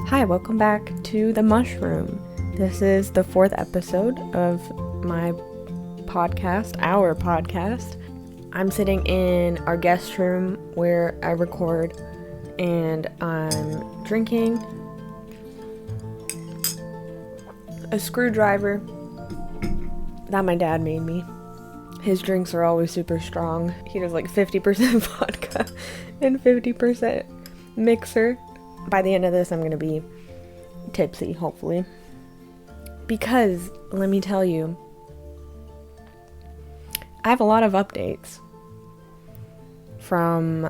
Hi, welcome back to the Mushroom. This is the 4th episode of my podcast, our podcast. I'm sitting in our guest room where I record, and I'm drinking a screwdriver that my dad made me. His drinks are always super strong. He does like 50% vodka and 50% mixer. By the end of this, I'm going to be tipsy, hopefully. Because, let me tell you, I have a lot of updates from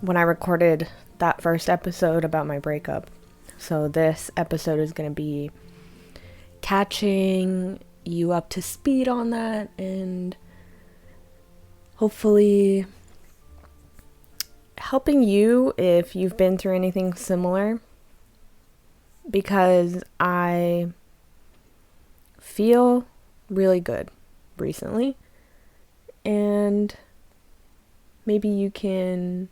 when I recorded that first episode about my breakup. So this episode is going to be catching you up to speed on that and hopefully helping you if you've been through anything similar, because I feel really good recently, and maybe you can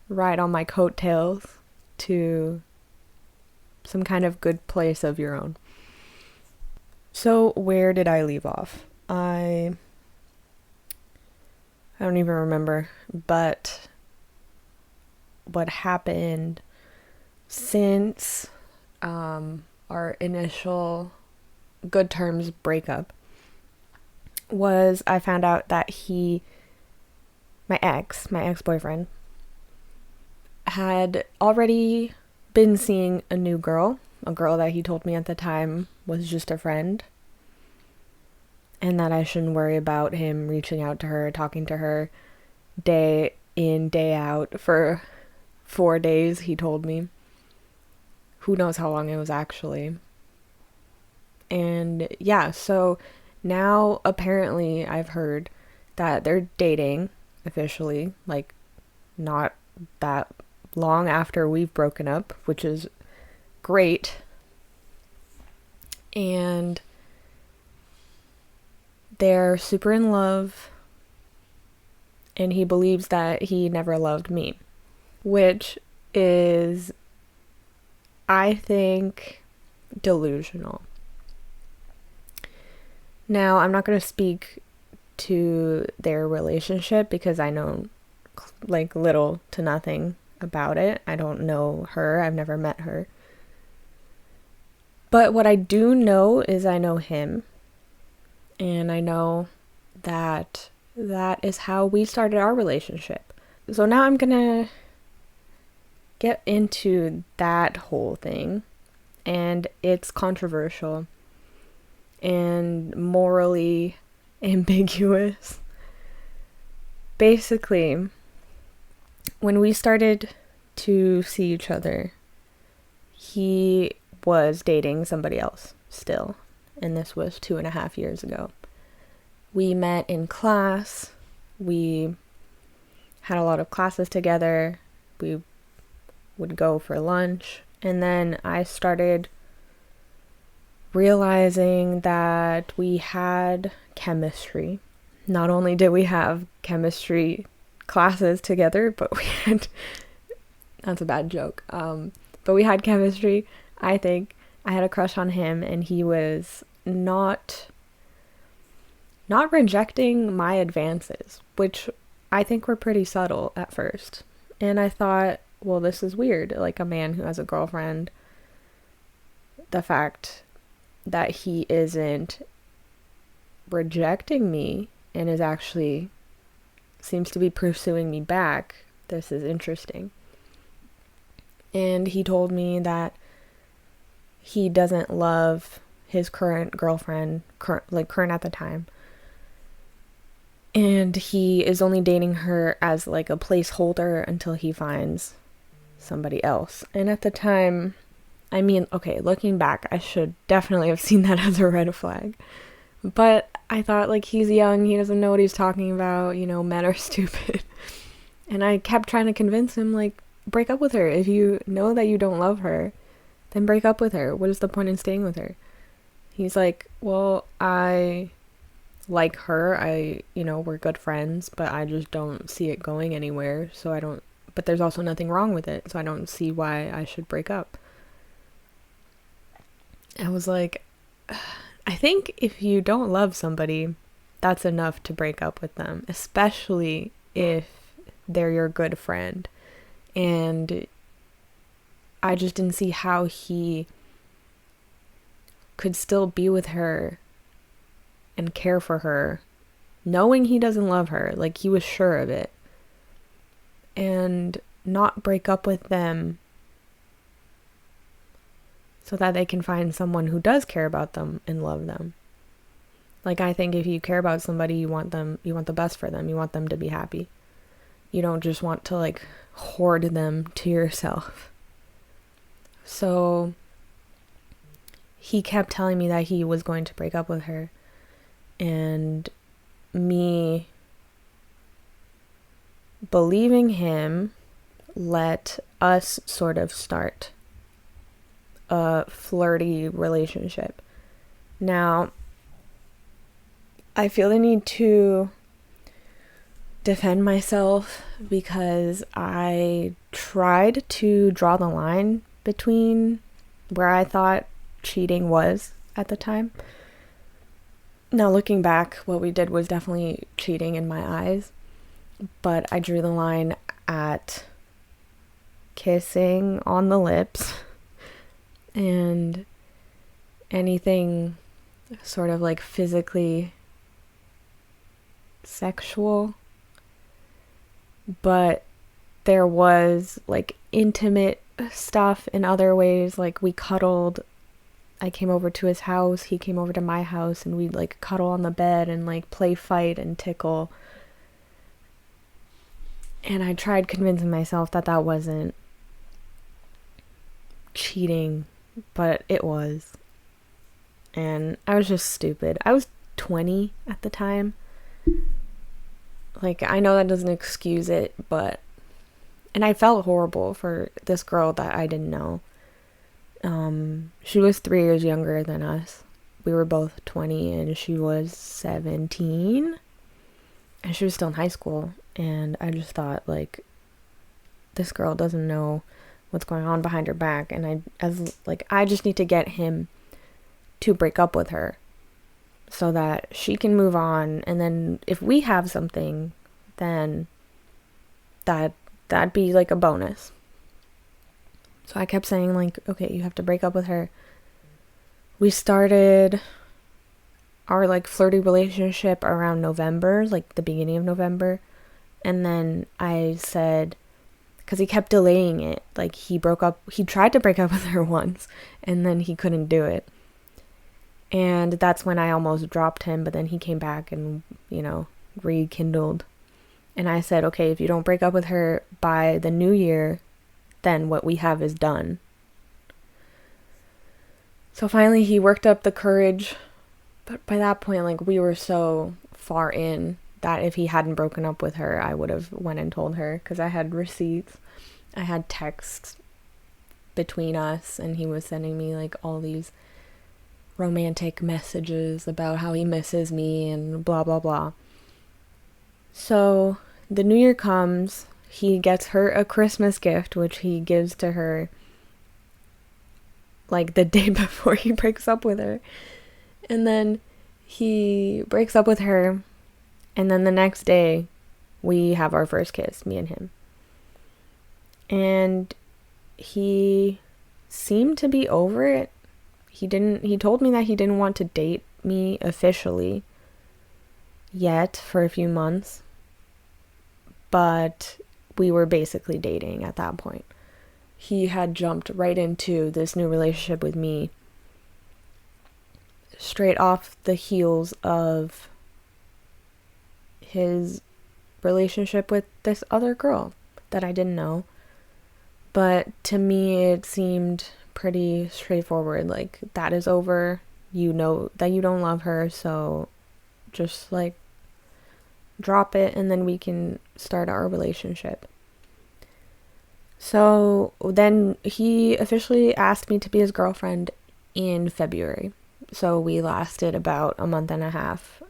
ride on my coattails to some kind of good place of your own. So where did I leave off? I don't even remember, but what happened since our initial good terms breakup was I found out that my ex-boyfriend, had already been seeing a new girl, a girl that he told me at the time was just a friend, and that I shouldn't worry about him reaching out to her, talking to her day in, day out for 4 days, he told me. Who knows how long it was actually. And yeah, so now apparently I've heard that they're dating officially, like not that long after we've broken up, which is great. And they're super in love, and he believes that he never loved me, which is, I think, delusional. Now, I'm not going to speak to their relationship because I know like little to nothing about it. I don't know her. I've never met her. But what I do know is I know him, and I know that is how we started our relationship. So now I'm gonna get into that whole thing, and it's controversial and morally ambiguous. Basically, when we started to see each other, he was dating somebody else still, and this was 2.5 years ago. We met in class, we had a lot of classes together, we would go for lunch, and then I started realizing that we had chemistry. Not only did we have chemistry classes together, but we had, that's a bad joke, but we had chemistry. I think I had a crush on him, and he was not rejecting my advances, which I think were pretty subtle at first. And I thought, well, this is weird. Like, a man who has a girlfriend, the fact that he isn't rejecting me and is actually seems to be pursuing me back, this is interesting. And he told me that he doesn't love his current girlfriend, current at the time, and he is only dating her as like a placeholder until he finds somebody else. And at the time, I mean, okay, looking back, I should definitely have seen that as a red flag, but I thought, like, he's young, he doesn't know what he's talking about, you know, men are stupid. And I kept trying to convince him, like, break up with her. If you know that you don't love her, then break up with her. What is the point in staying with her? He's like, well, I like her, we're good friends, but I just don't see it going anywhere, so I don't but there's also nothing wrong with it, so I don't see why I should break up. I was like, I think if you don't love somebody, that's enough to break up with them, especially if they're your good friend. And I just didn't see how he could still be with her and care for her, knowing he doesn't love her, like he was sure of it, and not break up with them so that they can find someone who does care about them and love them. Like, I think if you care about somebody, you want the best for them. You want them to be happy. You don't just want to, like, hoard them to yourself. So he kept telling me that he was going to break up with her, and me believing him let us sort of start a flirty relationship. Now, I feel the need to defend myself because I tried to draw the line between where I thought cheating was at the time. Now, looking back, what we did was definitely cheating in my eyes, but I drew the line at kissing on the lips and anything sort of like physically sexual. But there was like intimate stuff in other ways, like we cuddled. I came over to his house, he came over to my house, and we'd like cuddle on the bed and like play fight and tickle. And I tried convincing myself that that wasn't cheating, but it was. And I was just stupid. I was 20 at the time. Like, I know that doesn't excuse it, but... And I felt horrible for this girl that I didn't know. She was 3 years younger than us. We were both 20 and she was 17. And she was still in high school. And I just thought, like, this girl doesn't know what's going on behind her back. And I just need to get him to break up with her so that she can move on. And then if we have something, then that'd be like a bonus. So I kept saying, like, okay, you have to break up with her. We started our, like, flirty relationship around November, like, the beginning of November. And then I said, because he kept delaying it, like, he tried to break up with her once, and then he couldn't do it. And that's when I almost dropped him, but then he came back and, rekindled. And I said, okay, if you don't break up with her by the new year, then what we have is done. So finally he worked up the courage, but by that point, like, we were so far in that if he hadn't broken up with her, I would have went and told her, because I had receipts. I had texts between us, and he was sending me, like, all these romantic messages about how he misses me and blah, blah, blah. So the new year comes, he gets her a Christmas gift, which he gives to her like the day before he breaks up with her. And then he breaks up with her, and then the next day we have our first kiss, me and him. And he seemed to be over it. He told me that he didn't want to date me officially yet for a few months, but we were basically dating at that point. He had jumped right into this new relationship with me straight off the heels of his relationship with this other girl that I didn't know. But to me, it seemed pretty straightforward. Like, that is over. You know that you don't love her, so just, like, drop it and then we can start our relationship. So then he officially asked me to be his girlfriend in February. So we lasted about a month and a half,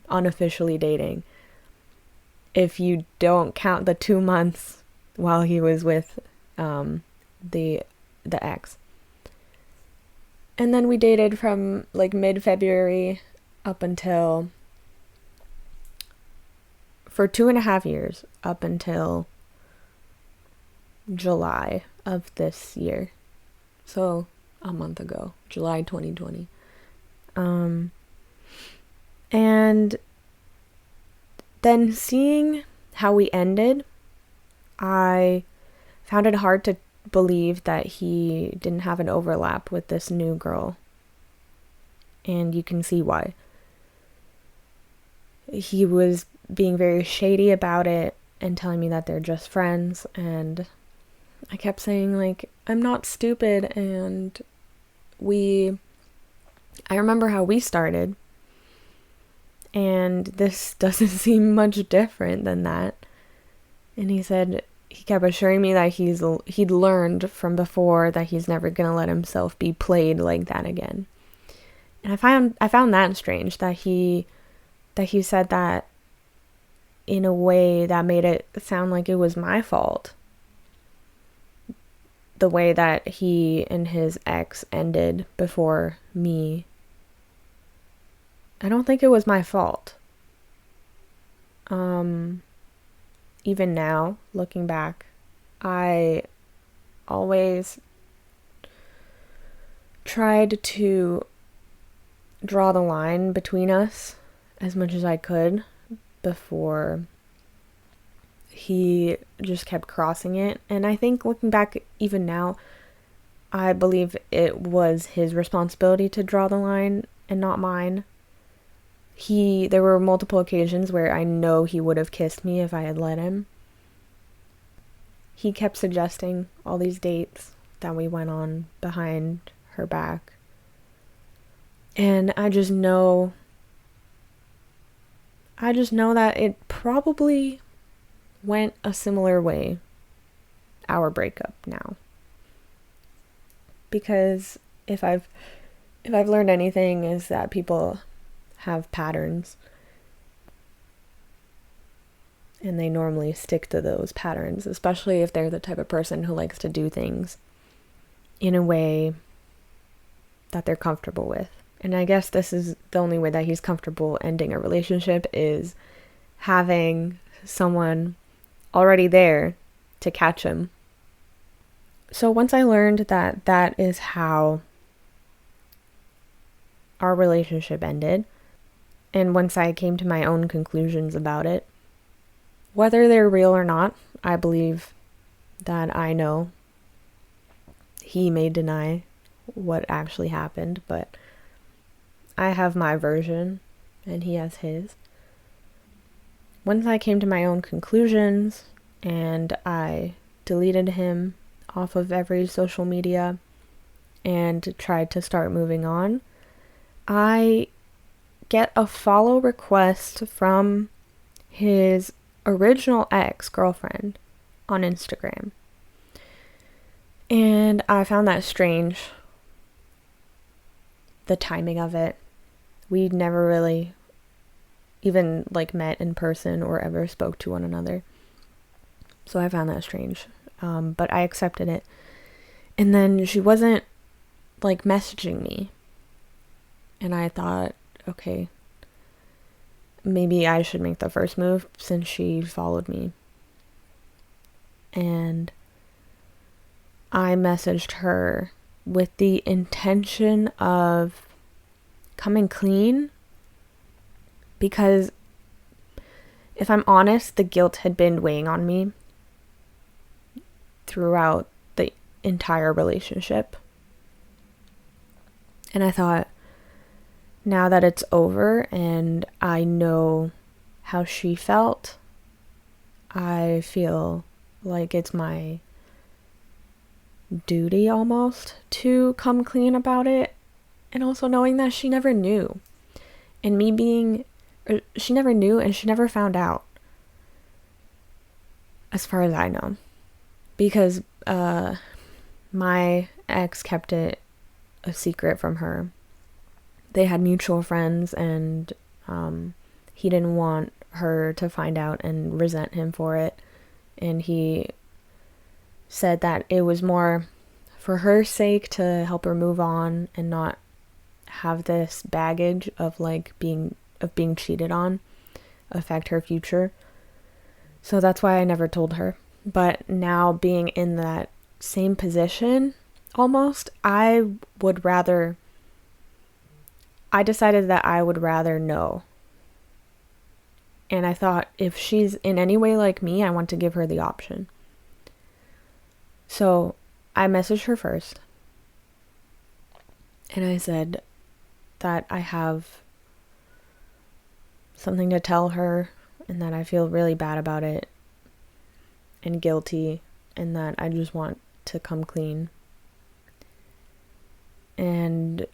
unofficially dating. If you don't count the 2 months while he was with the ex. And then we dated from like mid-February up until, for 2.5 years, up until July of this year. So a month ago, July 2020. And then seeing how we ended, I found it hard to believe that he didn't have an overlap with this new girl. And you can see why. He was being very shady about it and telling me that they're just friends, and I kept saying, like, I'm not stupid, and I remember how we started, and this doesn't seem much different than that. And he kept assuring me that he'd learned from before that he's never gonna let himself be played like that again. And I found that strange, that he said that in a way that made it sound like it was my fault. The way that he and his ex ended before me. I don't think it was my fault. Even now, looking back, I always tried to draw the line between us as much as I could before he just kept crossing it. And I think looking back even now, I believe it was his responsibility to draw the line and not mine. There were multiple occasions where I know he would have kissed me if I had let him. He kept suggesting all these dates that we went on behind her back. And I just know that it probably went a similar way, our breakup now. Because if I've learned anything, is that people have patterns, and they normally stick to those patterns, especially if they're the type of person who likes to do things in a way that they're comfortable with. And I guess this is the only way that he's comfortable ending a relationship, is having someone already there to catch him. So once I learned that that is how our relationship ended, and once I came to my own conclusions about it, whether they're real or not, I believe that I know. He may deny what actually happened, but I have my version and he has his. Once I came to my own conclusions and I deleted him off of every social media and tried to start moving on, I get a follow request from his original ex-girlfriend on Instagram. And I found that strange, the timing of it. We'd never really even met in person or ever spoke to one another. So I found that strange. But I accepted it. And then she wasn't messaging me. And I thought, okay, maybe I should make the first move since she followed me. And I messaged her with the intention of coming clean, because if I'm honest, the guilt had been weighing on me throughout the entire relationship. And I thought, now that it's over and I know how she felt, I feel like it's my duty almost to come clean about it. And also knowing that she never knew. And she never knew and she never found out. As far as I know. Because my ex kept it a secret from her. They had mutual friends, and he didn't want her to find out and resent him for it. And he said that it was more for her sake to help her move on and not have this baggage of like being cheated on affect her future. So that's why I never told her. But now being in that same position almost, I decided that I would rather know. And I thought if she's in any way like me, I want to give her the option. So I messaged her first. And I said that I have something to tell her and that I feel really bad about it and guilty and that I just want to come clean. And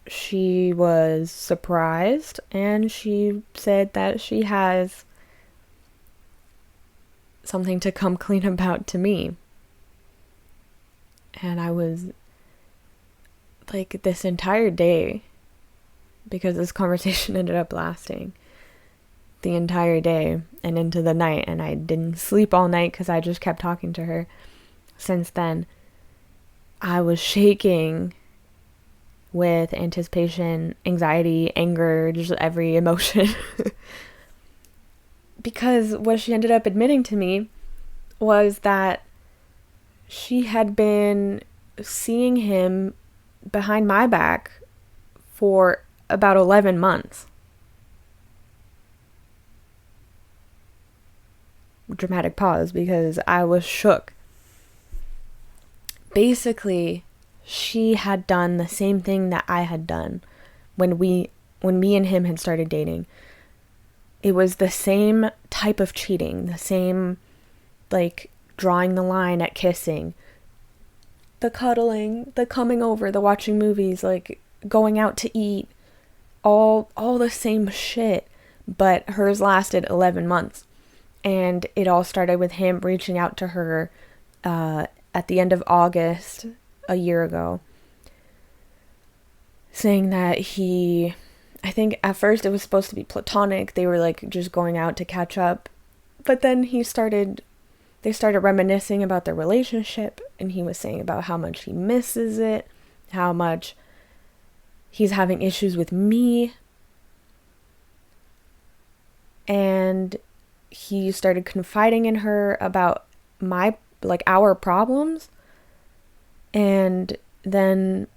she was surprised and she said that she has something to come clean about to me. And I was like, this entire day, because this conversation ended up lasting the entire day and into the night, and I didn't sleep all night because I just kept talking to her. Since then, I was shaking with anticipation, anxiety, anger, just every emotion. Because what she ended up admitting to me was that she had been seeing him behind my back for about 11 months. Dramatic pause because I was shook. Basically, she had done the same thing that I had done when me and him had started dating. It was the same type of cheating, the same, like, drawing the line at kissing, the cuddling, the coming over, the watching movies, like, going out to eat, all the same shit, but hers lasted 11 months. And it all started with him reaching out to her at the end of August a year ago, saying that I think at first it was supposed to be platonic. They were like just going out to catch up. But then they started reminiscing about their relationship, and he was saying about how much he misses it, how much he's having issues with me. And he started confiding in her about our problems. And then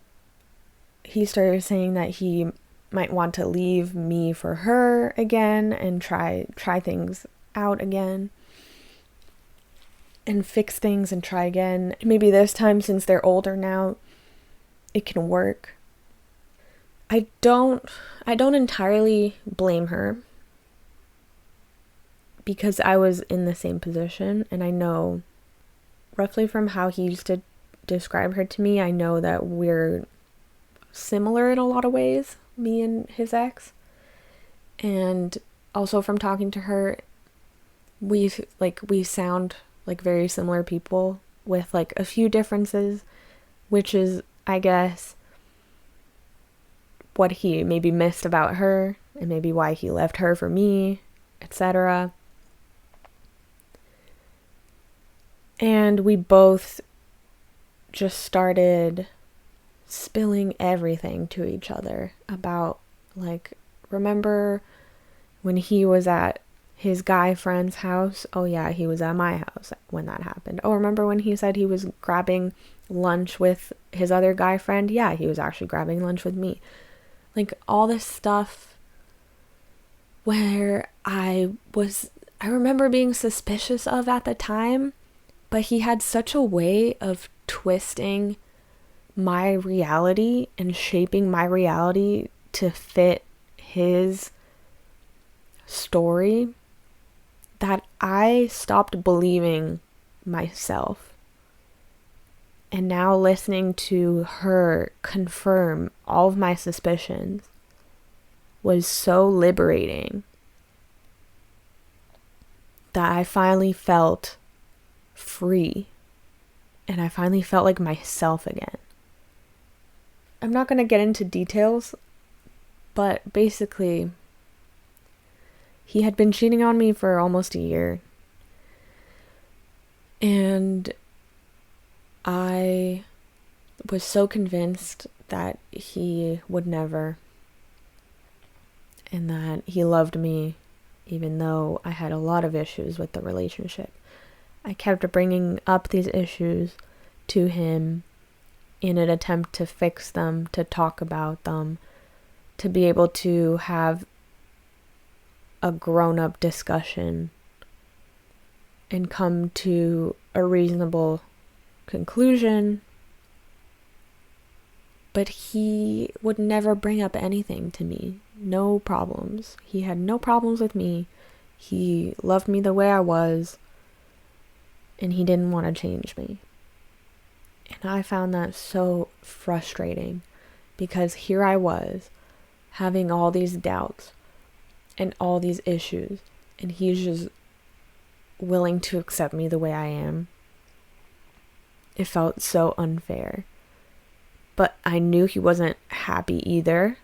he started saying that he might want to leave me for her again and try things out again and fix things and try again. Maybe this time, since they're older now, it can work. I don't entirely blame her, because I was in the same position, and I know roughly from how he used to describe her to me, I know that we're similar in a lot of ways, me and his ex. And also from talking to her, we sound like very similar people with like a few differences, which is, I guess, what he maybe missed about her and maybe why he left her for me, etc. And we both just started spilling everything to each other about, like, remember when he was at his guy friend's house? Oh yeah, he was at my house when that happened. Oh, remember when he said he was grabbing lunch with his other guy friend? Yeah, he was actually grabbing lunch with me. Like, all this stuff where I remember being suspicious of at the time. But he had such a way of twisting my reality and shaping my reality to fit his story that I stopped believing myself. And now listening to her confirm all of my suspicions was so liberating that I finally felt free, and I finally felt like myself again. I'm not going to get into details, but basically, he had been cheating on me for almost a year, and was so convinced that he would never, and that he loved me even though I had a lot of issues with the relationship. I kept bringing up these issues to him in an attempt to fix them, to talk about them, to be able to have a grown-up discussion and come to a reasonable conclusion. But he would never bring up anything to me. No problems. He had no problems with me. He loved me the way I was. And he didn't want to change me. And I found that so frustrating. Because here I was, having all these doubts and all these issues. And he's just willing to accept me the way I am. It felt so unfair. But I knew he wasn't happy either.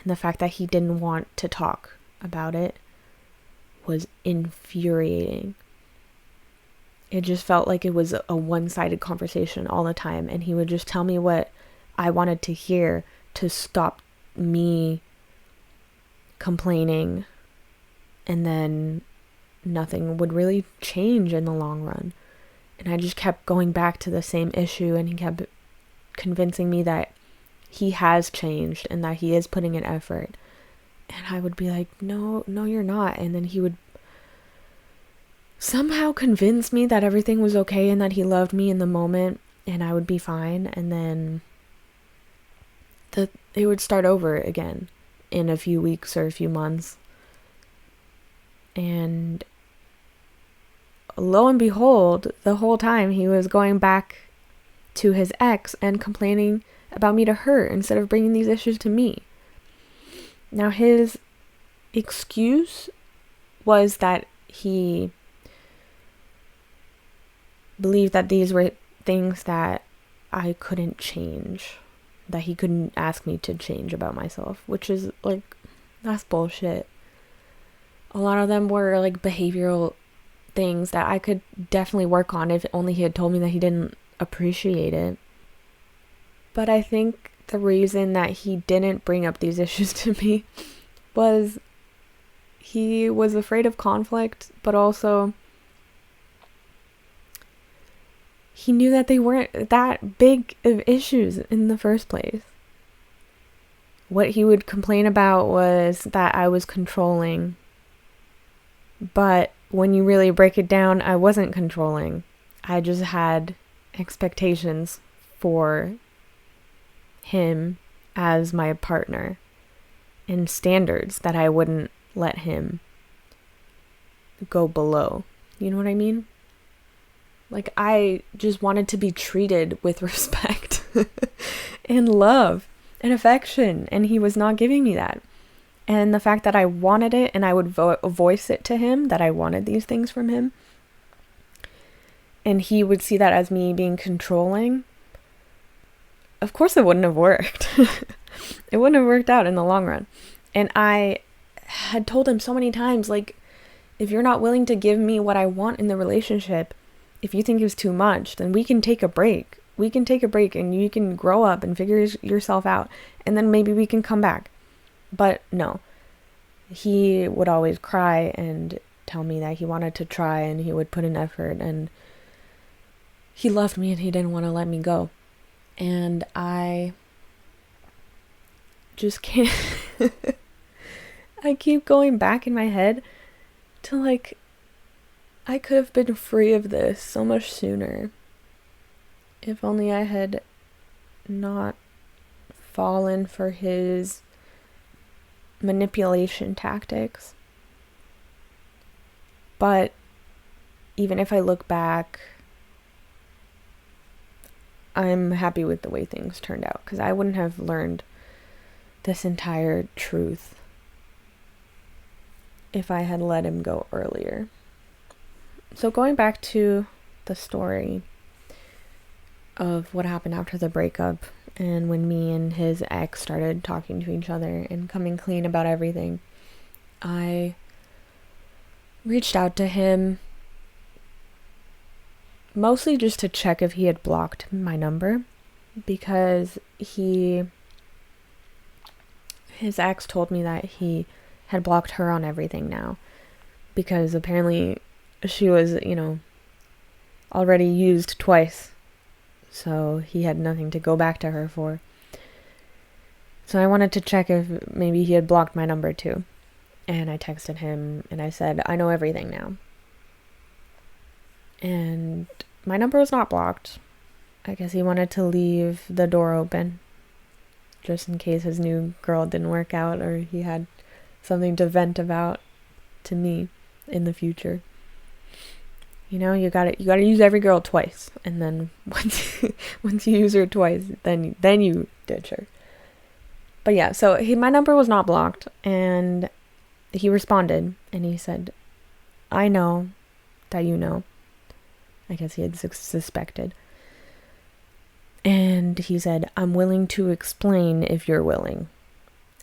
And the fact that he didn't want to talk about it was infuriating. It just felt like it was a one-sided conversation all the time. And he would just tell me what I wanted to hear to stop me complaining. And then nothing would really change in the long run. And I just kept going back to the same issue, and he kept convincing me that he has changed and that he is putting in effort. And I would be like, no, you're not. And then he would somehow convince me that everything was okay and that he loved me in the moment and I would be fine. And then it would start over again in a few weeks or a few months. And lo and behold, the whole time he was going back to his ex and complaining about me to her instead of bringing these issues to me. Now, his excuse was that he believed that these were things that I couldn't change, that he couldn't ask me to change about myself, which is like, that's bullshit. A lot of them were like behavioral things that I could definitely work on if only he had told me that he didn't appreciate it. But I think the reason that he didn't bring up these issues to me was he was afraid of conflict, but also he knew that they weren't that big of issues in the first place. What he would complain about was that I was controlling. But when you really break it down, I wasn't controlling. I just had expectations for him as my partner and standards that I wouldn't let him go below. You know what I mean? Like, I just wanted to be treated with respect and love and affection, and he was not giving me that. And the fact that I wanted it and I would voice it to him that I wanted these things from him, and he would see that as me being controlling, of course it wouldn't have worked. It wouldn't have worked out in the long run. And I had told him so many times, like, if you're not willing to give me what I want in the relationship, if you think it's too much, then we can take a break. We can take a break and you can grow up and figure yourself out. And then maybe we can come back. But no, he would always cry and tell me that he wanted to try and he would put in effort and he loved me and he didn't want to let me go. And I just can't, I keep going back in my head to like, I could have been free of this so much sooner if only I had not fallen for his manipulation tactics. But even if I look back, I'm happy with the way things turned out, because I wouldn't have learned this entire truth if I had let him go earlier. So going back to the story of what happened after the breakup and when me and his ex started talking to each other and coming clean about everything, I reached out to him mostly just to check if he had blocked my number. because his ex told me that he had blocked her on everything now, because apparently she was, already used twice, so he had nothing to go back to her for. So I wanted to check if maybe he had blocked my number too. And I texted him and I said, I know everything now. And my number was not blocked. I guess he wanted to leave the door open, just in case his new girl didn't work out, or he had something to vent about to me in the future. You gotta use every girl twice, and then once you use her twice, then you ditch her. But yeah, so my number was not blocked, and he responded, and he said, I know that you know. I guess he had suspected. And he said, I'm willing to explain if you're willing.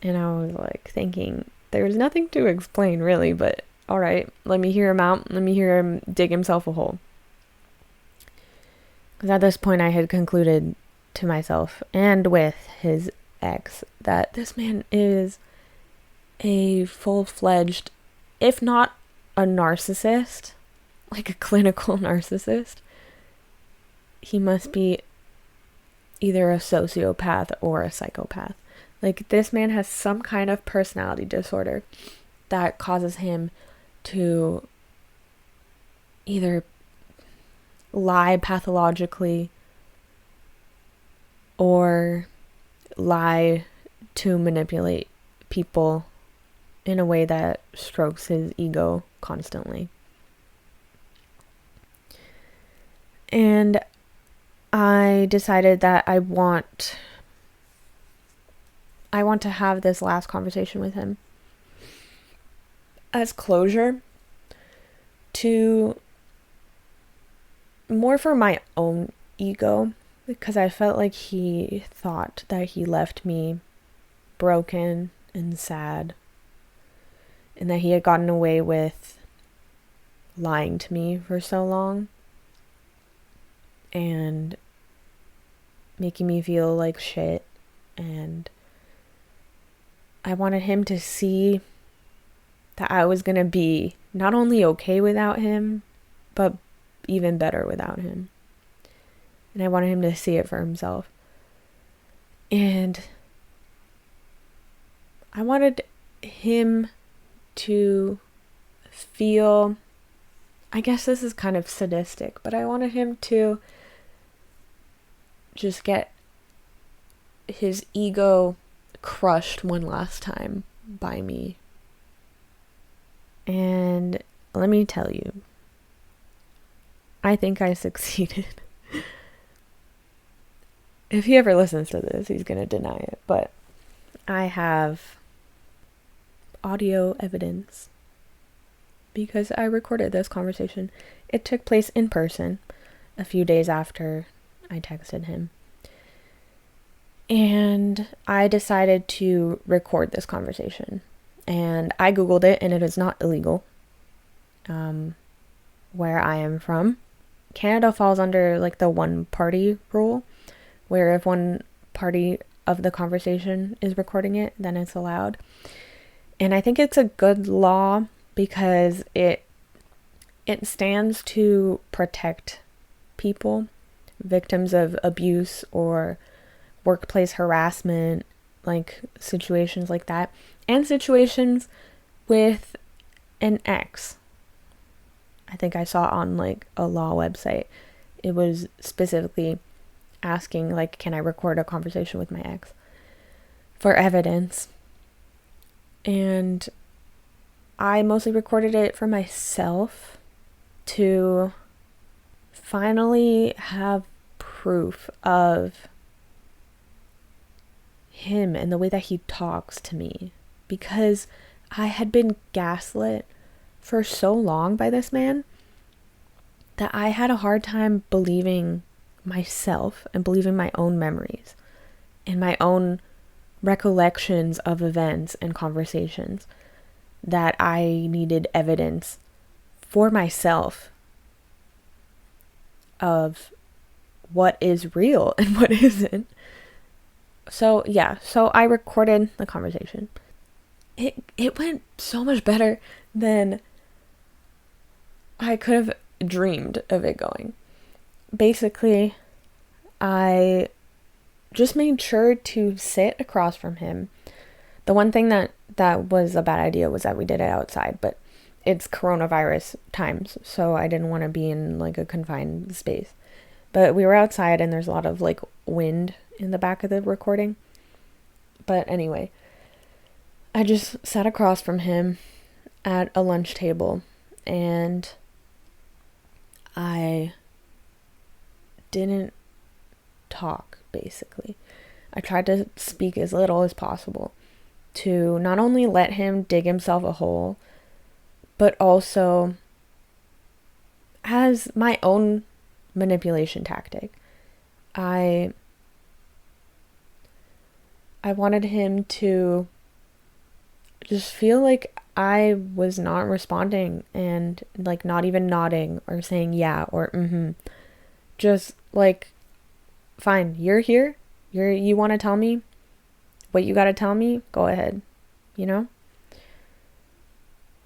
And I was like thinking, there's nothing to explain really, but all right, let me hear him out. Let me hear him dig himself a hole. Because at this point I had concluded to myself and with his ex that this man is a full-fledged, if not a narcissist, like a clinical narcissist, he must be either a sociopath or a psychopath. Like, this man has some kind of personality disorder that causes him to either lie pathologically or lie to manipulate people in a way that strokes his ego constantly. And I decided that I want to have this last conversation with him as closure, to more for my own ego, because I felt like he thought that he left me broken and sad, and that he had gotten away with lying to me for so long and making me feel like shit. And I wanted him to see that I was going to be not only okay without him, but even better without him. And I wanted him to see it for himself. And I wanted him to feel, I guess this is kind of sadistic, but I wanted him to just get his ego crushed one last time by me. And let me tell you, I think I succeeded. If he ever listens to this, he's going to deny it, but I have audio evidence because I recorded this conversation. It took place in person a few days after I texted him. And I decided to record this conversation. And I Googled it, and it is not illegal. Where I am from, Canada falls under like the one-party rule, where if one party of the conversation is recording it, then it's allowed. And I think it's a good law because it stands to protect people, victims of abuse or workplace harassment, like situations like that, and situations with an ex. I think I saw on like a law website, it was specifically asking like, can I record a conversation with my ex for evidence? And I mostly recorded it for myself to finally have proof of him and the way that he talks to me, because I had been gaslit for so long by this man that I had a hard time believing myself and believing my own memories and my own recollections of events and conversations, that I needed evidence for myself of what is real and what isn't. So yeah, so I recorded the conversation. It went so much better than I could have dreamed of it going. Basically, I just made sure to sit across from him. The one thing that was a bad idea was that we did it outside, but it's coronavirus times, so I didn't want to be in like a confined space. But we were outside and there's a lot of like wind in the back of the recording. But anyway, I just sat across from him at a lunch table and I didn't talk, basically. I tried to speak as little as possible to not only let him dig himself a hole, but also as my own manipulation tactic. I wanted him to just feel like I was not responding and like not even nodding or saying yeah or mm-hmm. Just like, fine, you're here. You want to tell me what you got to tell me? Go ahead, you know?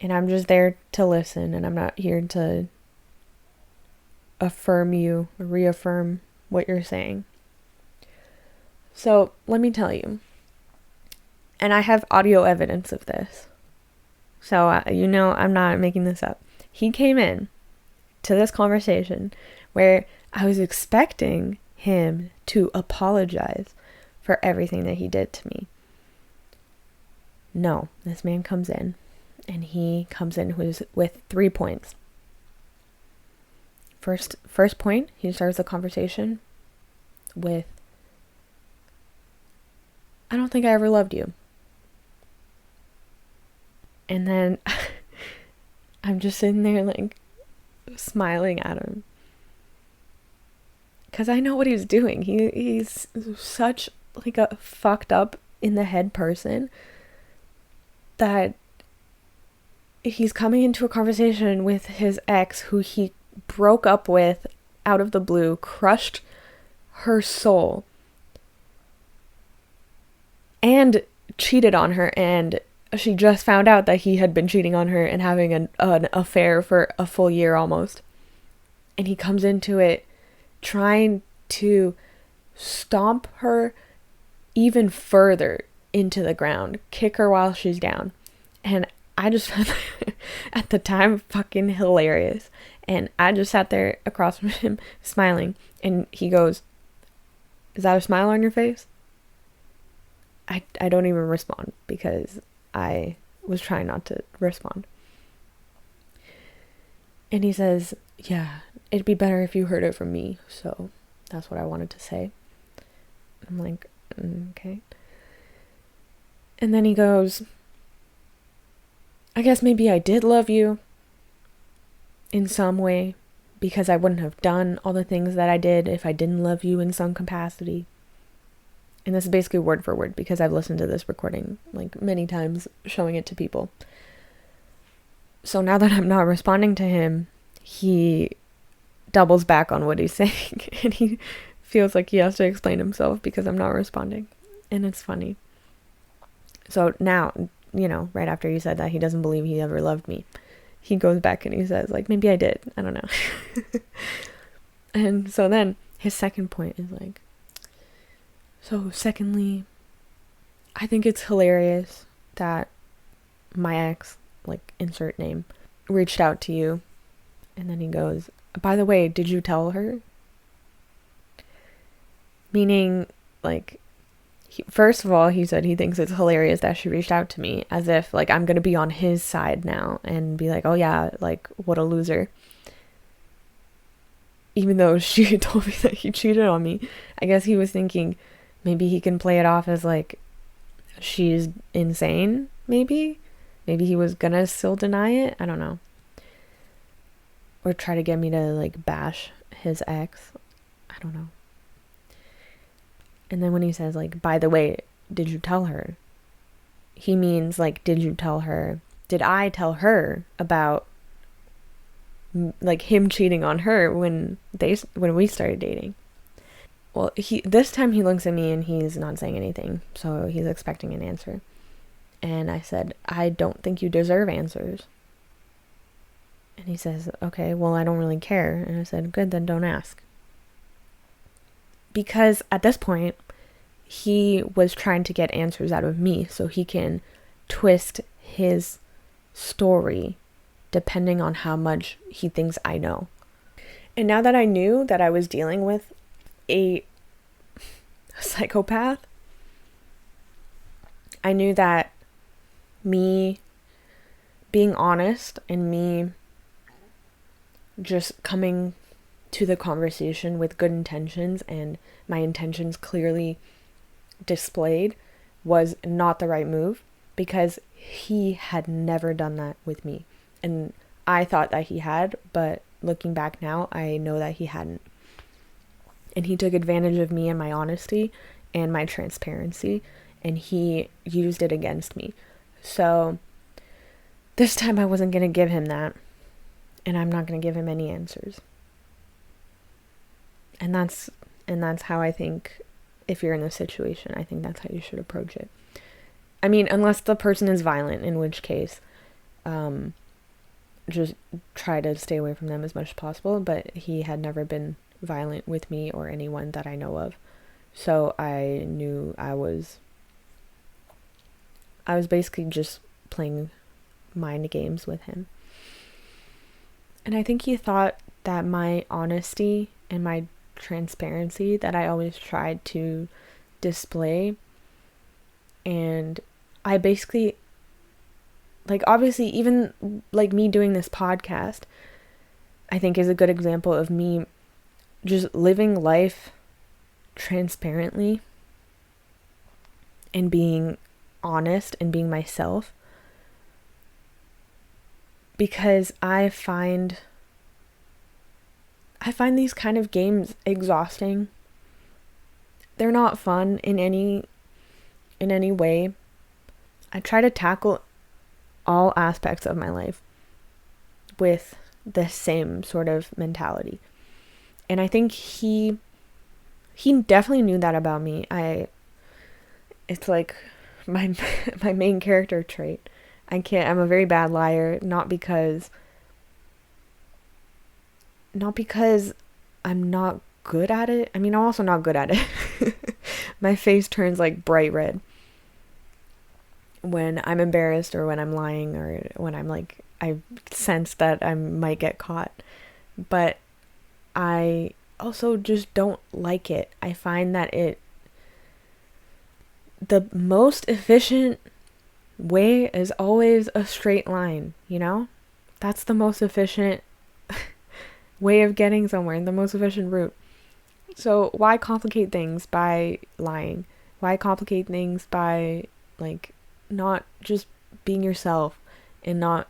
And I'm just there to listen, and I'm not here to affirm you or reaffirm what you're saying. So let me tell you, and I have audio evidence of this. So, I'm not making this up. He came in to this conversation where I was expecting him to apologize for everything that he did to me. No, this man comes in, and he comes in with 3 points. First point, he starts the conversation with, I don't think I ever loved you. And then I'm just sitting there like smiling at him. Because I know what he's doing. He's such like a fucked up in the head person that he's coming into a conversation with his ex who he broke up with out of the blue, crushed her soul, and cheated on her, and she just found out that he had been cheating on her and having an affair for a full year almost. And he comes into it trying to stomp her even further into the ground, kick her while she's down. And I just found that at the time fucking hilarious. And I just sat there across from him smiling, and he goes, "Is that a smile on your face?" I don't even respond because I was trying not to respond. And he says, "Yeah, it'd be better if you heard it from me." So that's what I wanted to say. I'm like, okay. And then he goes, "I guess maybe I did love you in some way, because I wouldn't have done all the things that I did if I didn't love you in some capacity." And this is basically word for word because I've listened to this recording like many times, showing it to people. So now that I'm not responding to him, he doubles back on what he's saying, and he feels like he has to explain himself because I'm not responding. And it's funny. So now, right after he said that he doesn't believe he ever loved me, he goes back and he says, like, maybe I did. I don't know. And so then his second point is like, so secondly, I think it's hilarious that my ex, like, insert name, reached out to you. And then he goes, "By the way, did you tell her?" Meaning, like, first of all, he said he thinks it's hilarious that she reached out to me, as if, like, I'm going to be on his side now and be like, oh yeah, like, what a loser. Even though she told me that he cheated on me. I guess he was thinking maybe he can play it off as, like, she's insane, maybe? Maybe he was gonna still deny it? I don't know. Or try to get me to, like, bash his ex. I don't know. And then when he says, like, by the way, did you tell her? He means, like, did I tell her about, like, him cheating on her when we started dating? Well, this time he looks at me and he's not saying anything, so he's expecting an answer. And I said, I don't think you deserve answers. And he says, okay, well, I don't really care. And I said, good, then don't ask. Because at this point, he was trying to get answers out of me so he can twist his story depending on how much he thinks I know. And now that I knew that I was dealing with a psychopath, I knew that me being honest and me just coming to the conversation with good intentions and my intentions clearly displayed was not the right move, because he had never done that with me. And I thought that he had, but looking back now, I know that he hadn't. And he took advantage of me and my honesty and my transparency, and he used it against me. So this time I wasn't going to give him that, and I'm not going to give him any answers. And that's how I think, if you're in this situation, I think that's how you should approach it. I mean, unless the person is violent, in which case, just try to stay away from them as much as possible. But he had never been violent with me or anyone that I know of. So I knew I was basically just playing mind games with him. And I think he thought that my honesty and my transparency that I always tried to display, and I basically, like, obviously, even like me doing this podcast, I think is a good example of me just living life transparently and being honest and being myself, because I find these kind of games exhausting. They're not fun in any way. I try to tackle all aspects of my life with the same sort of mentality. And I think he definitely knew that about me. It's like my main character trait. I'm a very bad liar, not because I'm not good at it. I mean, I'm also not good at it. My face turns like bright red when I'm embarrassed, or when I'm lying, or when I'm like, I sense that I might get caught. But I also just don't like it. I find that the most efficient way is always a straight line, you know? That's the most efficient way of getting somewhere, the most efficient route. So why complicate things by lying? Why complicate things by, like, not just being yourself and not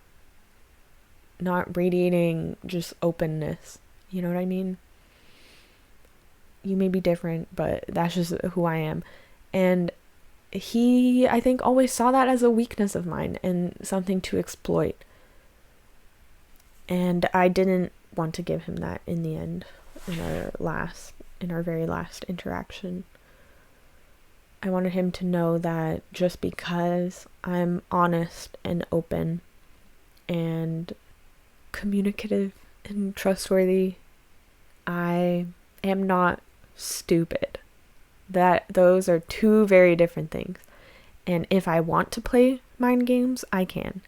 radiating just openness? You know what I mean? You may be different, but that's just who I am. And he, I think, always saw that as a weakness of mine and something to exploit. And I didn't want to give him that in the end, in our very last interaction. I wanted him to know that just because I'm honest and open and communicative and trustworthy, I am not stupid. That those are two very different things. And if I want to play mind games, I can.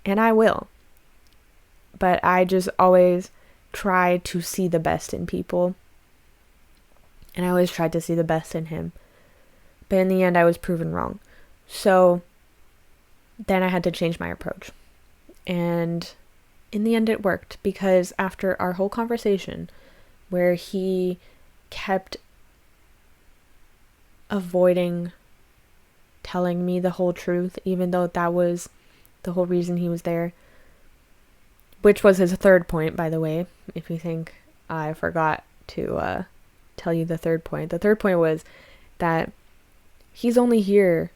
And I will. But I just always try to see the best in people. And I always tried to see the best in him. But in the end, I was proven wrong. So then I had to change my approach. And in the end, it worked. Because after our whole conversation, where he kept avoiding telling me the whole truth, even though that was the whole reason he was there, which was his third point, by the way, if you think I forgot to tell you the third point. The third point was that he's only here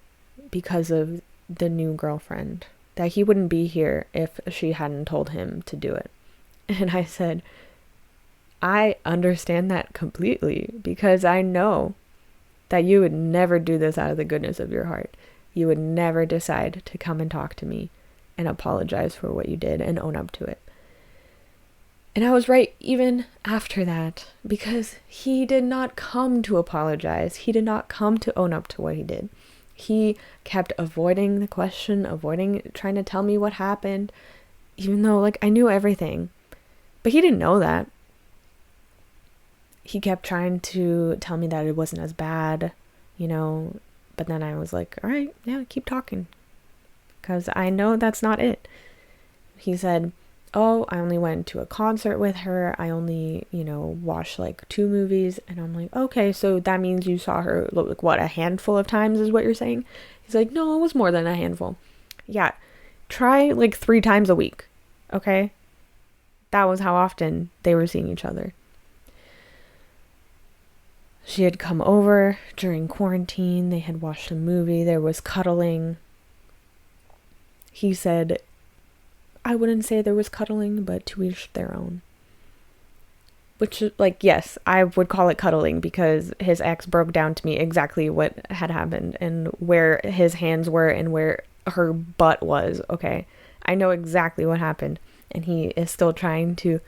because of the new girlfriend, that he wouldn't be here if she hadn't told him to do it. And I said, I understand that completely because I know that you would never do this out of the goodness of your heart. You would never decide to come and talk to me and apologize for what you did and own up to it. And I was right even after that, because he did not come to apologize. He did not come to own up to what he did. He kept avoiding the question, avoiding trying to tell me what happened, even though, like, I knew everything. But he didn't know that. He kept trying to tell me that it wasn't as bad, but then I was like, all right, yeah, keep talking, because I know that's not it. He said, oh, I only went to a concert with her. I only, watched like 2 movies. And I'm like, okay, so that means you saw her, like, what, a handful of times is what you're saying? He's like, no, it was more than a handful. Yeah, try like 3 times a week, okay? That was how often they were seeing each other. She had come over during quarantine. They had watched a movie. There was cuddling. He said, I wouldn't say there was cuddling, but to each their own. Which, like, yes, I would call it cuddling because his ex broke down to me exactly what had happened and where his hands were and where her butt was, okay? I know exactly what happened, and he is still trying to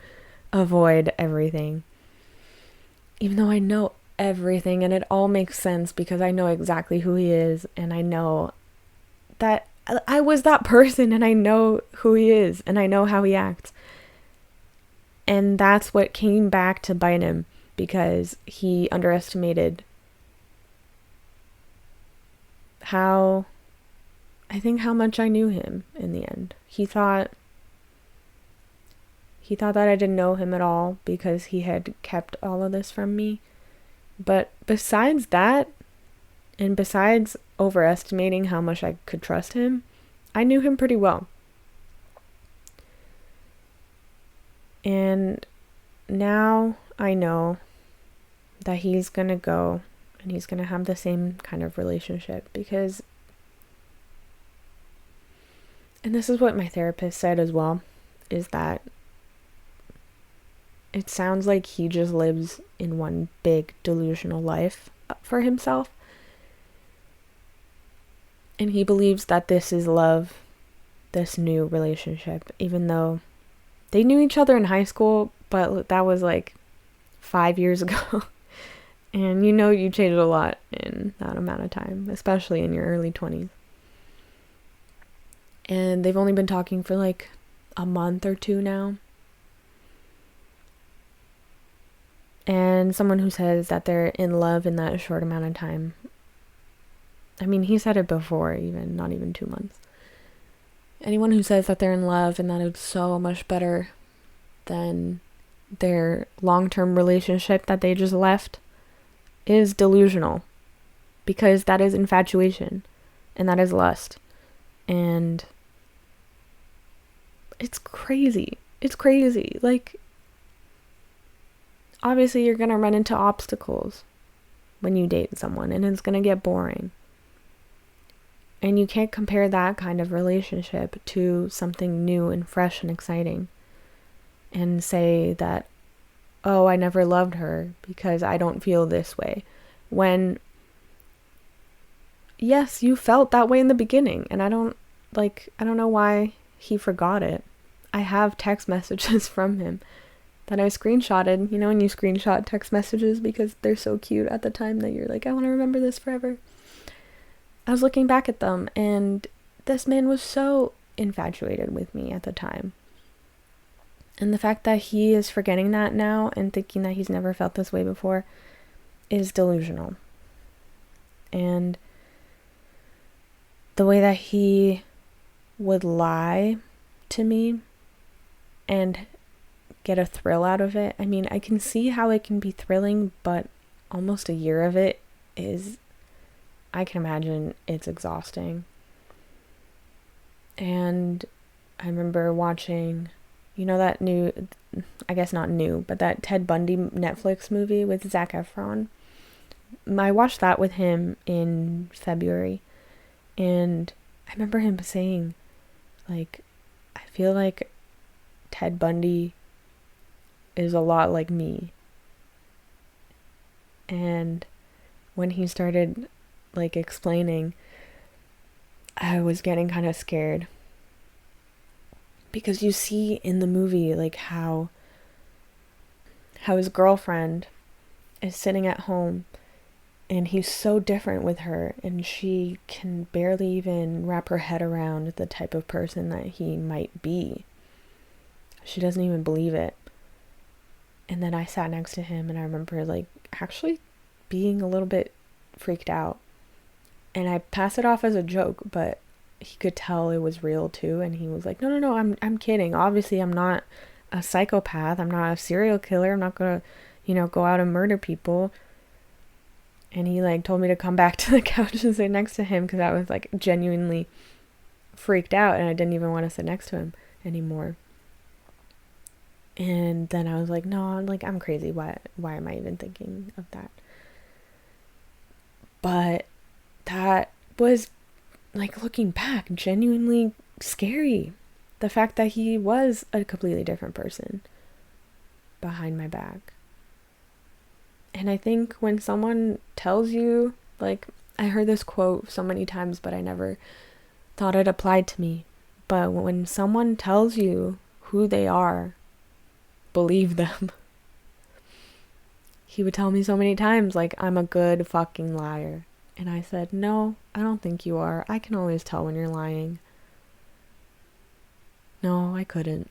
avoid everything. Even though I know everything and it all makes sense because I know exactly who he is, and I know that I was that person, and I know who he is, and I know how he acts. And that's what came back to bite him, because he underestimated how much I knew him in the end. He thought that I didn't know him at all because he had kept all of this from me. But besides that, and besides overestimating how much I could trust him, I knew him pretty well. And now I know that he's gonna go and he's gonna have the same kind of relationship because, and this is what my therapist said as well, is that it sounds like he just lives in one big delusional life for himself. And he believes that this is love, this new relationship, even though they knew each other in high school, but that was like 5 years ago. And you changed a lot in that amount of time, especially in your early 20s. And they've only been talking for like a month or 2 now. And someone who says that they're in love in that short amount of time. I mean, he said it before, even, not even 2 months. Anyone who says that they're in love and that it's so much better than their long-term relationship that they just left is delusional, because that is infatuation and that is lust, and it's crazy. Like, obviously you're gonna run into obstacles when you date someone, and it's gonna get boring. And you can't compare that kind of relationship to something new and fresh and exciting and say that, oh, I never loved her because I don't feel this way. When, yes, you felt that way in the beginning, and I don't know why he forgot it. I have text messages from him that I screenshotted, when you screenshot text messages because they're so cute at the time that you're like, I want to remember this forever. I was looking back at them, and this man was so infatuated with me at the time. And the fact that he is forgetting that now and thinking that he's never felt this way before is delusional. And the way that he would lie to me and get a thrill out of it, I mean, I can see how it can be thrilling, but almost a year of it is, I can imagine it's exhausting. And I remember watching, that new, I guess not new, but that Ted Bundy Netflix movie with Zac Efron. I watched that with him in February, and I remember him saying, like, I feel like Ted Bundy is a lot like me. And when he started like explaining, I was getting kind of scared, because you see in the movie like how his girlfriend is sitting at home and he's so different with her, and she can barely even wrap her head around the type of person that he might be. She doesn't even believe it. And then I sat next to him and I remember like actually being a little bit freaked out. And I passed it off as a joke, but he could tell it was real too. And he was like, no, I'm kidding. Obviously, I'm not a psychopath. I'm not a serial killer. I'm not going to, go out and murder people. And he like told me to come back to the couch and sit next to him, because I was like genuinely freaked out and I didn't even want to sit next to him anymore. And then I was like, no, like I'm crazy. Why am I even thinking of that? But that was, like, looking back, genuinely scary. The fact that he was a completely different person behind my back. And I think when someone tells you, like, I heard this quote so many times, but I never thought it applied to me. But when someone tells you who they are, believe them. He would tell me so many times, like, I'm a good fucking liar. And I said, no, I don't think you are. I can always tell when you're lying. No, I couldn't.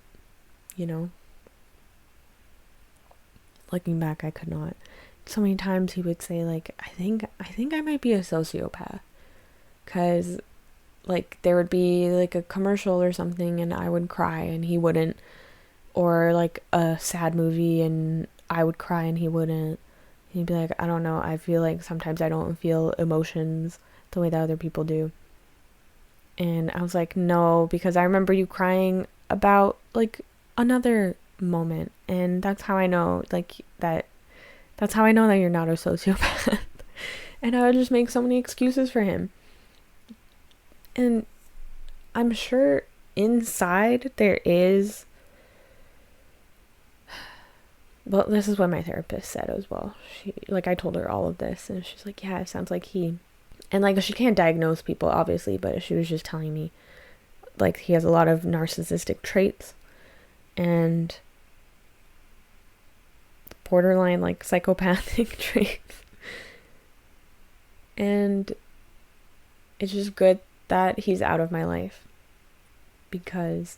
Looking back, I could not. So many times he would say, like, I think I might be a sociopath. Because, like, there would be, like, a commercial or something and I would cry and he wouldn't. Or, like, a sad movie and I would cry and he wouldn't. He'd be like, I don't know, I feel like sometimes I don't feel emotions the way that other people do. And I was like, no, because I remember you crying about, like, another moment. And that's how I know, like, that's how I know that you're not a sociopath. And I would just make so many excuses for him. And I'm sure inside there is... Well, this is what my therapist said as well. I told her all of this, and she's like, yeah, it sounds like he... And, like, she can't diagnose people, obviously, but she was just telling me, like, he has a lot of narcissistic traits, and borderline, like, psychopathic traits. And it's just good that he's out of my life, because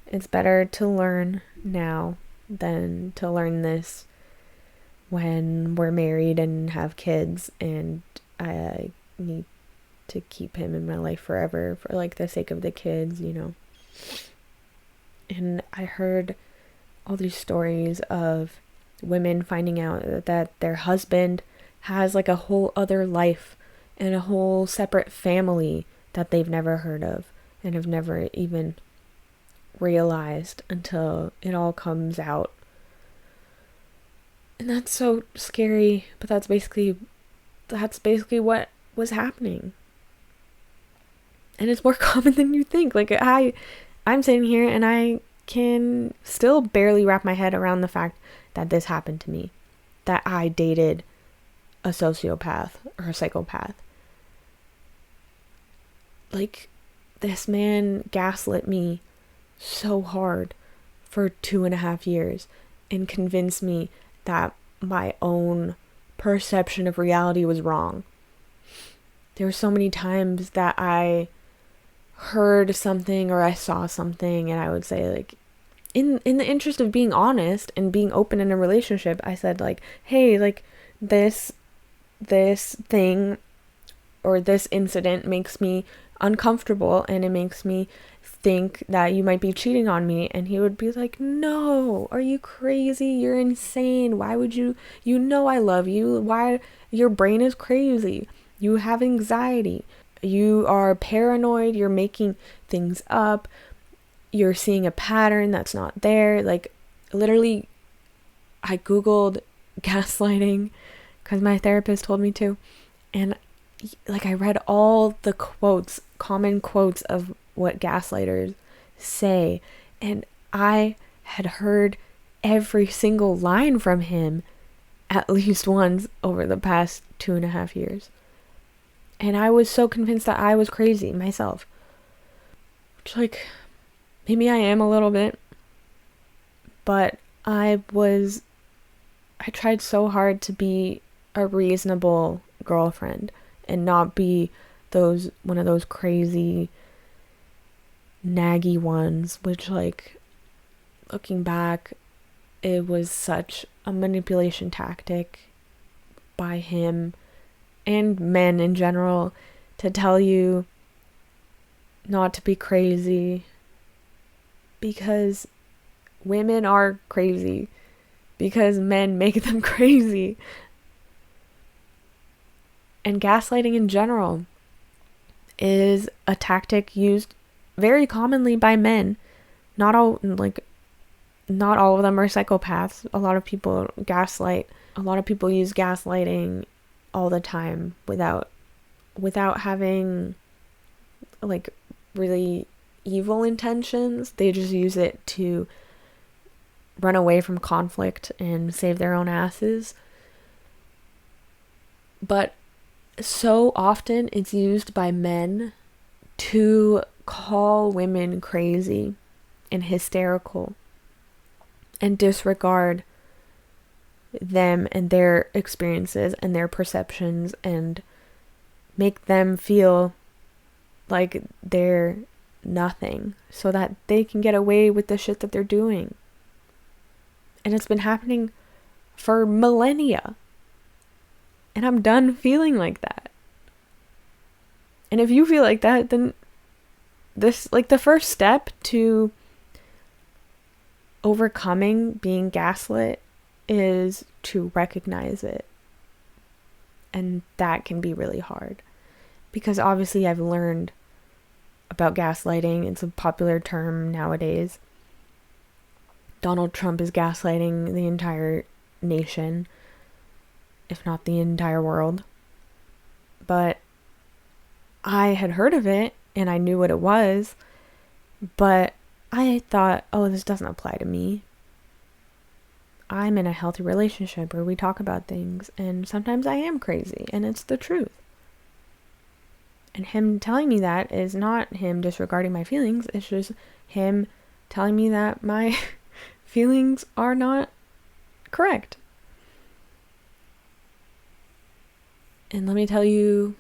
it's better to learn now than to learn this when we're married and have kids, and I need to keep him in my life forever for, like, the sake of the kids, And I heard all these stories of women finding out that their husband has, like, a whole other life and a whole separate family that they've never heard of and have never even realized until it all comes out. And that's so scary, but that's basically what was happening. And it's more common than you think. Like, I'm sitting here and I can still barely wrap my head around the fact that this happened to me, that I dated a sociopath or a psychopath. Like, this man gaslit me so hard for 2.5 years and convinced me that my own perception of reality was wrong. There were so many times that I heard something or I saw something and I would say, like, in the interest of being honest and being open in a relationship, I said, like, hey, like, this thing or this incident makes me uncomfortable and it makes me think that you might be cheating on me. And he would be like, no, are you crazy? You're insane. Why would you I love you. Why? Your brain is crazy. You have anxiety. You are paranoid. You're making things up. You're seeing a pattern that's not there. Like, literally, I Googled gaslighting because my therapist told me to. And, like, I read all the quotes, common quotes of what gaslighters say. And I had heard every single line from him at least once over the past 2.5 years. And I was so convinced that I was crazy myself. Which, like, maybe I am a little bit. But I tried so hard to be a reasonable girlfriend and not be one of those crazy naggy ones, which, like, looking back, it was such a manipulation tactic by him and men in general to tell you not to be crazy, because women are crazy, because men make them crazy. And gaslighting in general is a tactic used very commonly by men. Not all of them are psychopaths. A lot of people gaslight. A lot of people use gaslighting all the time without having, like, really evil intentions. They just use it to run away from conflict and save their own asses. But so often it's used by men to call women crazy and hysterical and disregard them and their experiences and their perceptions and make them feel like they're nothing so that they can get away with the shit that they're doing. And it's been happening for millennia. And I'm done feeling like that. And if you feel like that, then this, like, the first step to overcoming being gaslit is to recognize it. And that can be really hard. Because obviously I've learned about gaslighting. It's a popular term nowadays. Donald Trump is gaslighting the entire nation, if not the entire world. But I had heard of it and I knew what it was, but I thought, oh, this doesn't apply to me. I'm in a healthy relationship where we talk about things, and sometimes I am crazy, and it's the truth. And him telling me that is not him disregarding my feelings, it's just him telling me that my feelings are not correct. And let me tell you,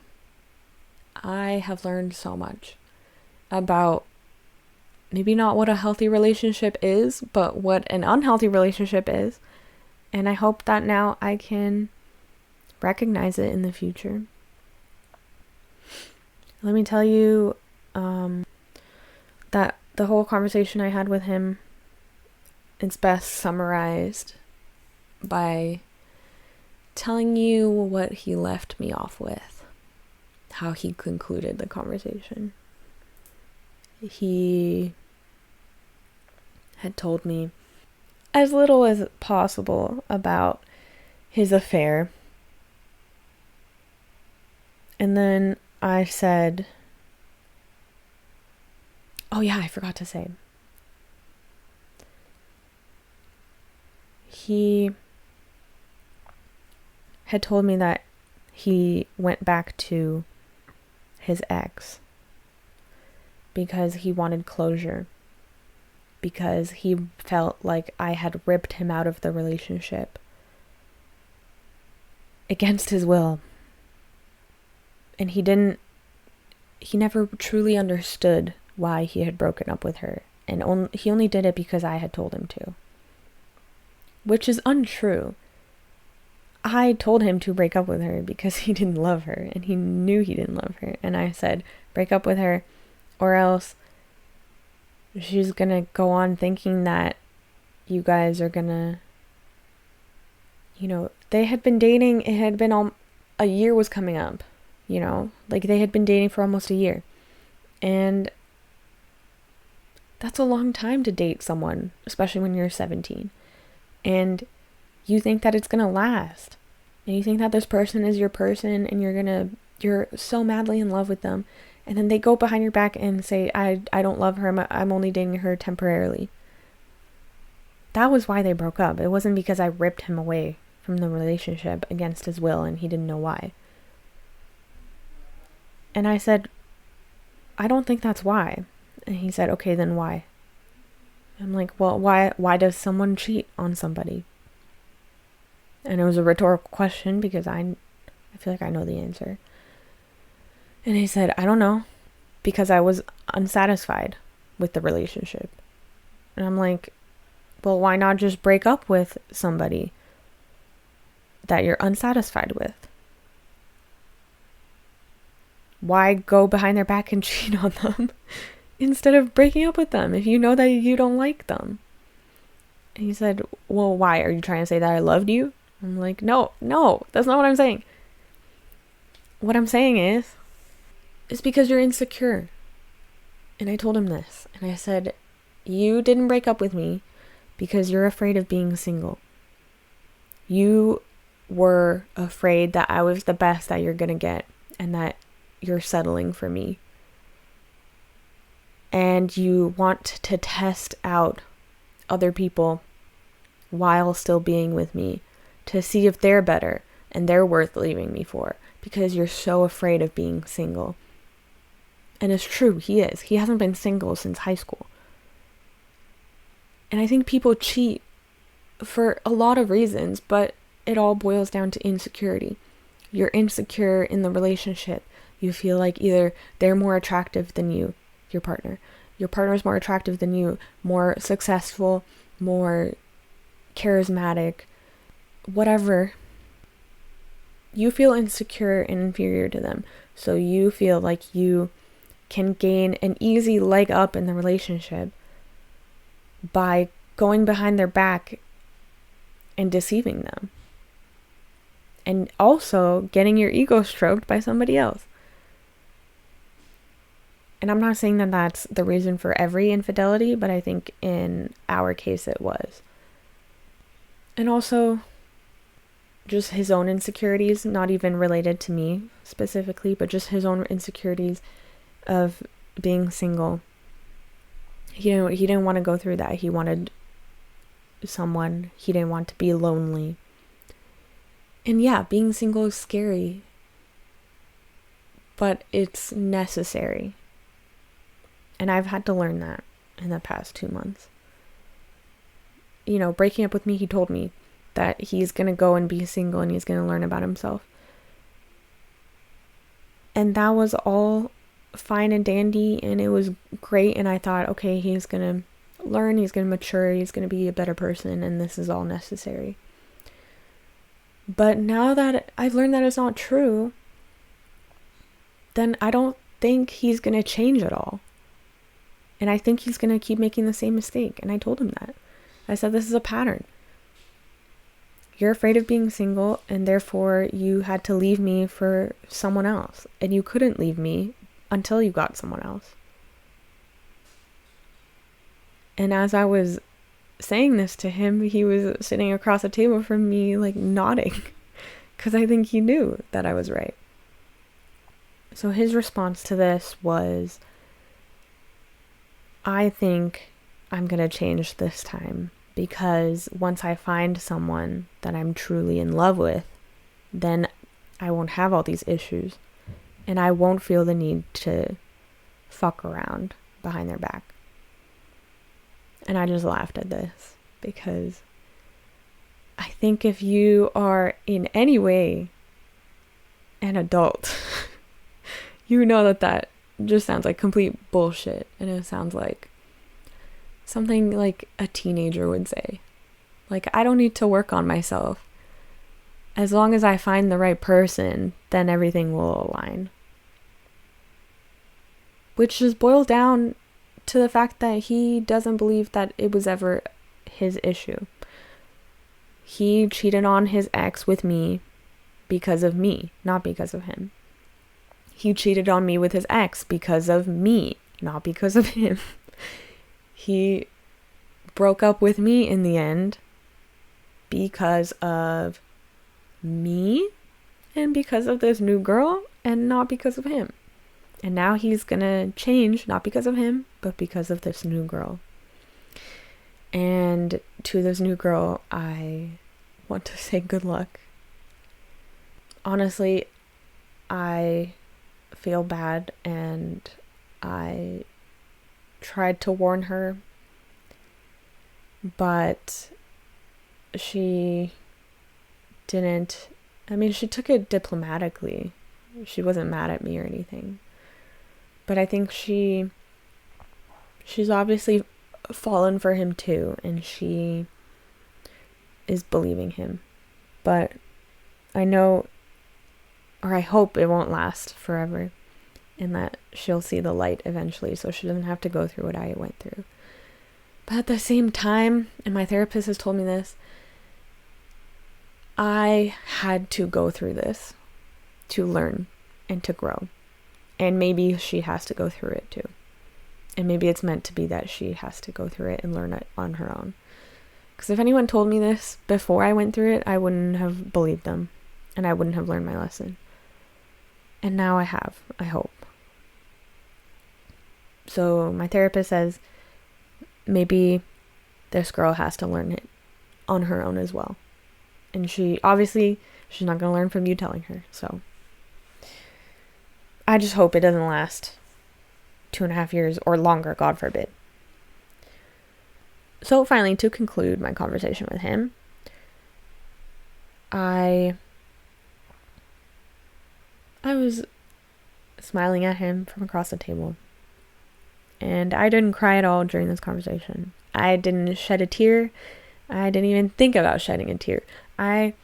I have learned so much about maybe not what a healthy relationship is, but what an unhealthy relationship is. And I hope that now I can recognize it in the future. Let me tell you that the whole conversation I had with him, it's best summarized by telling you what he left me off with, how he concluded the conversation. He had told me as little as possible about his affair. And then I said, oh yeah, I forgot to say. He had told me that he went back to his ex because he wanted closure, because he felt like I had ripped him out of the relationship against his will. And he never truly understood why he had broken up with her. And he only did it because I had told him to. Which is untrue. I told him to break up with her because he didn't love her. And he knew he didn't love her. And I said, break up with her, or else she's gonna go on thinking that you guys are gonna, they had been dating. It had been a year was coming up. Like they had been dating for almost a year. And that's a long time to date someone, especially when you're 17. And you think that it's going to last. And you think that this person is your person and you're so madly in love with them. And then they go behind your back and say, I don't love her. I'm only dating her temporarily. That was why they broke up. It wasn't because I ripped him away from the relationship against his will and he didn't know why. And I said, I don't think that's why. And he said, okay, then why? I'm like, well, why does someone cheat on somebody? And it was a rhetorical question because I feel like I know the answer. And he said, I don't know, because I was unsatisfied with the relationship. And I'm like, well, why not just break up with somebody that you're unsatisfied with? Why go behind their back and cheat on them instead of breaking up with them if you know that you don't like them? And he said, well, why? Are you trying to say that I loved you? I'm like, no, that's not what I'm saying. What I'm saying is because you're insecure. And I told him this. And I said, you didn't break up with me because you're afraid of being single. You were afraid that I was the best that you're going to get and that you're settling for me. And you want to test out other people while still being with me to see if they're better and they're worth leaving me for, because you're so afraid of being single. And it's true, he is. He hasn't been single since high school. And I think people cheat for a lot of reasons, but it all boils down to insecurity. You're insecure in the relationship. You feel like either they're more attractive than you, your partner. Your partner's more attractive than you, more successful, more charismatic, whatever. You feel insecure and inferior to them. So you feel like you can gain an easy leg up in the relationship by going behind their back and deceiving them. And also getting your ego stroked by somebody else. And I'm not saying that that's the reason for every infidelity, but I think in our case it was. And also just his own insecurities, not even related to me specifically, but just his own insecurities of being single. He didn't want to go through that. He wanted someone. He didn't want to be lonely. And yeah, being single is scary, but it's necessary. And I've had to learn that in the past 2 months. Breaking up with me, he told me that he's going to go and be single and he's going to learn about himself. And that was all fine and dandy and it was great. And I thought, okay, he's going to learn, he's going to mature, he's going to be a better person, and this is all necessary. But now that I've learned that it's not true, then I don't think he's going to change at all. And I think he's going to keep making the same mistake. And I told him that. I said, this is a pattern. You're afraid of being single, and therefore you had to leave me for someone else. And you couldn't leave me until you got someone else. And as I was saying this to him, he was sitting across the table from me, like nodding, because I think he knew that I was right. So his response to this was, I think I'm going to change this time, because once I find someone that I'm truly in love with, then I won't have all these issues and I won't feel the need to fuck around behind their back. And I just laughed at this because I think if you are in any way an adult, you know that just sounds like complete bullshit, and it sounds like something like a teenager would say. Like, I don't need to work on myself. As long as I find the right person, then everything will align. Which just boils down to the fact that he doesn't believe that it was ever his issue. He cheated on his ex with me because of me, not because of him. He cheated on me with his ex because of me, not because of him. He broke up with me in the end because of me and because of this new girl and not because of him. And now he's gonna change, not because of him, but because of this new girl. And to this new girl, I want to say good luck. Honestly, I feel bad, and I tried to warn her, but she didn't. I mean, she took it diplomatically. She wasn't mad at me or anything. But I think she's obviously fallen for him too, and she is believing him. But I know, or I hope it won't last forever, and that she'll see the light eventually, so she doesn't have to go through what I went through. But at the same time, and my therapist has told me this, I had to go through this to learn and to grow. And maybe she has to go through it too. And maybe it's meant to be that she has to go through it and learn it on her own. Because if anyone told me this before I went through it, I wouldn't have believed them. And I wouldn't have learned my lesson. And now I have, I hope. So my therapist says maybe this girl has to learn it on her own as well. And she's not going to learn from you telling her. So I just hope it doesn't last 2.5 years or longer, God forbid. So finally, to conclude my conversation with him, I was smiling at him from across the table. And I didn't cry at all during this conversation. I didn't shed a tear. I didn't even think about shedding a tear. I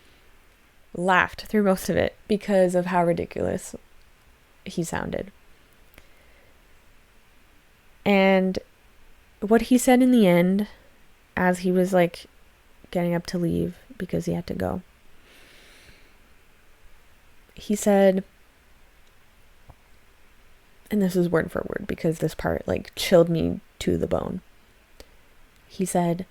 laughed through most of it because of how ridiculous he sounded. And what he said in the end, as he was like getting up to leave because he had to go, he said, and this is word for word because this part like chilled me to the bone. He said,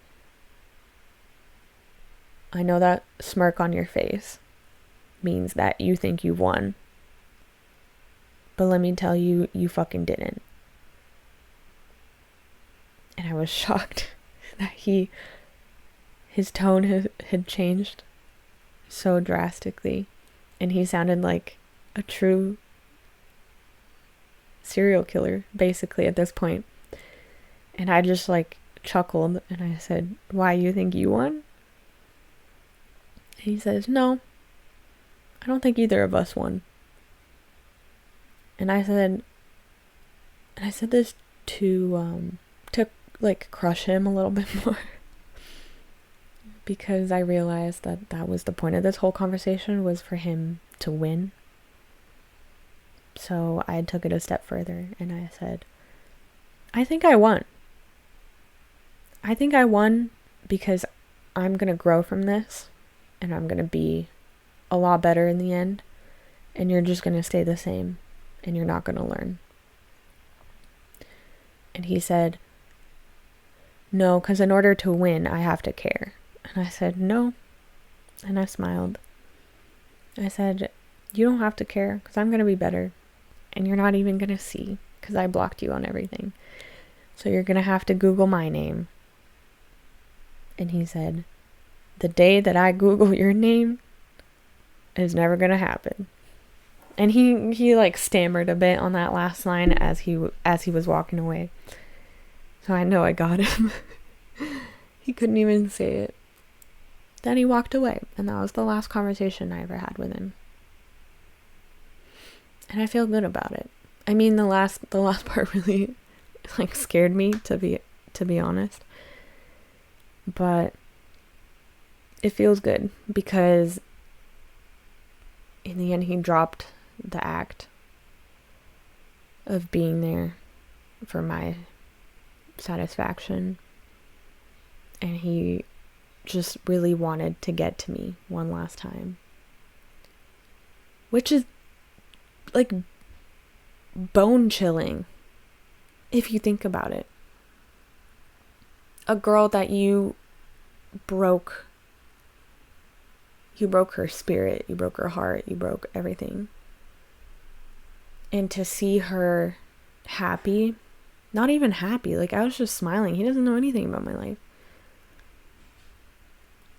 I know that smirk on your face means that you think you've won. But let me tell you, you fucking didn't. And I was shocked that his tone had changed so drastically. And he sounded like a true serial killer, basically, at this point. And I just like chuckled and I said, why, you think you won? And he says, no, I don't think either of us won. And I said this to like crush him a little bit more. Because I realized that was the point of this whole conversation, was for him to win. So I took it a step further and I said, I think I won. I think I won because I'm going to grow from this and I'm going to be a lot better in the end. And you're just going to stay the same and you're not going to learn. And he said, no, because in order to win, I have to care. And I said, no. And I smiled. I said, you don't have to care because I'm going to be better. And you're not even going to see because I blocked you on everything. So you're going to have to Google my name. And he said, the day that I Google your name is never going to happen. And he like stammered a bit on that last line as he was walking away. So I know I got him. He couldn't even say it. Then he walked away, and that was the last conversation I ever had with him. And I feel good about it. I mean, the last part really like scared me, to be honest. But it feels good because in the end he dropped the act of being there for my satisfaction, and he just really wanted to get to me one last time, which is like bone chilling if you think about it. A girl that you broke her spirit, you broke her heart, you broke everything, and to see her happy, not even happy, like I was just smiling. He doesn't know anything about my life.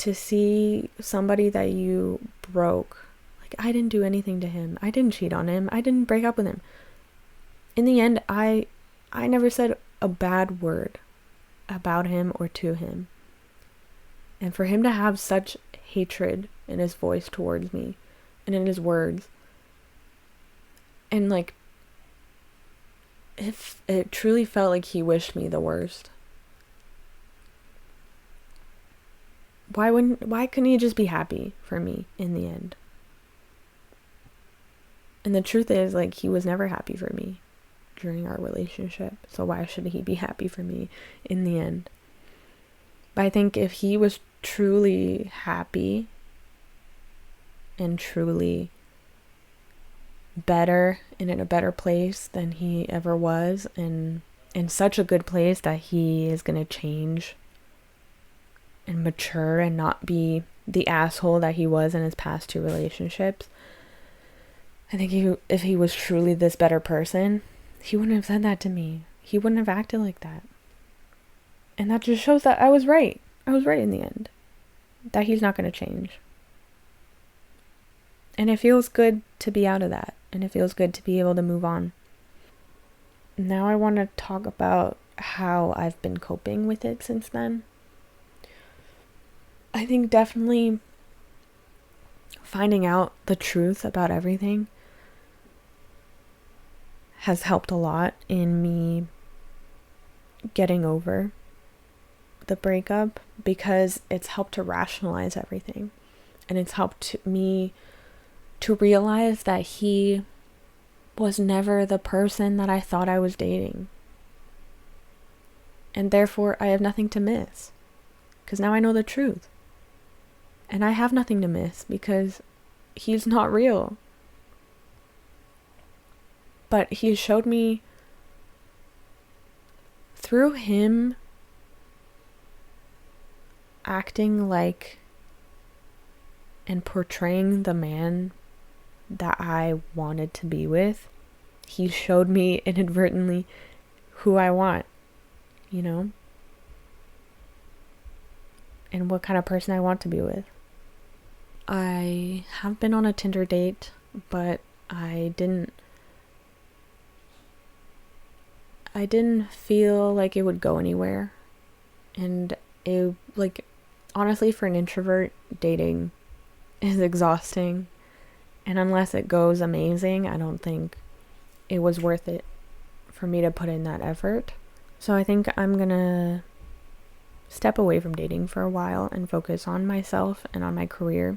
to see somebody that you broke, like, I didn't do anything to him. I didn't cheat on him. I didn't break up with him. In the end, I never said a bad word about him or to him. And for him to have such hatred in his voice towards me and in his words, and like, if it truly felt like he wished me the worst. Why couldn't he just be happy for me in the end? And the truth is, like, he was never happy for me during our relationship. So why should he be happy for me in the end? But I think if he was truly happy and truly better and in a better place than he ever was, and in such a good place that he is going to change and mature and not be the asshole that he was in his past 2 relationships, I think if he was truly this better person, he wouldn't have said that to me. He wouldn't have acted like that. And that just shows that I was right. I was right in the end. That he's not going to change. And it feels good to be out of that. And it feels good to be able to move on. Now I want to talk about how I've been coping with it since then. I think definitely finding out the truth about everything has helped a lot in me getting over the breakup, because it's helped to rationalize everything. And it's helped me to realize that he was never the person that I thought I was dating. And therefore, I have nothing to miss. Because now I know the truth. And I have nothing to miss because he's not real. But he showed me, through him acting like and portraying the man that I wanted to be with, he showed me inadvertently who I want, you know? And what kind of person I want to be with. I have been on a Tinder date, but I didn't feel like it would go anywhere. And it, like, honestly, for an introvert, dating is exhausting. And unless it goes amazing, I don't think it was worth it for me to put in that effort. So I think I'm gonna step away from dating for a while and focus on myself and on my career,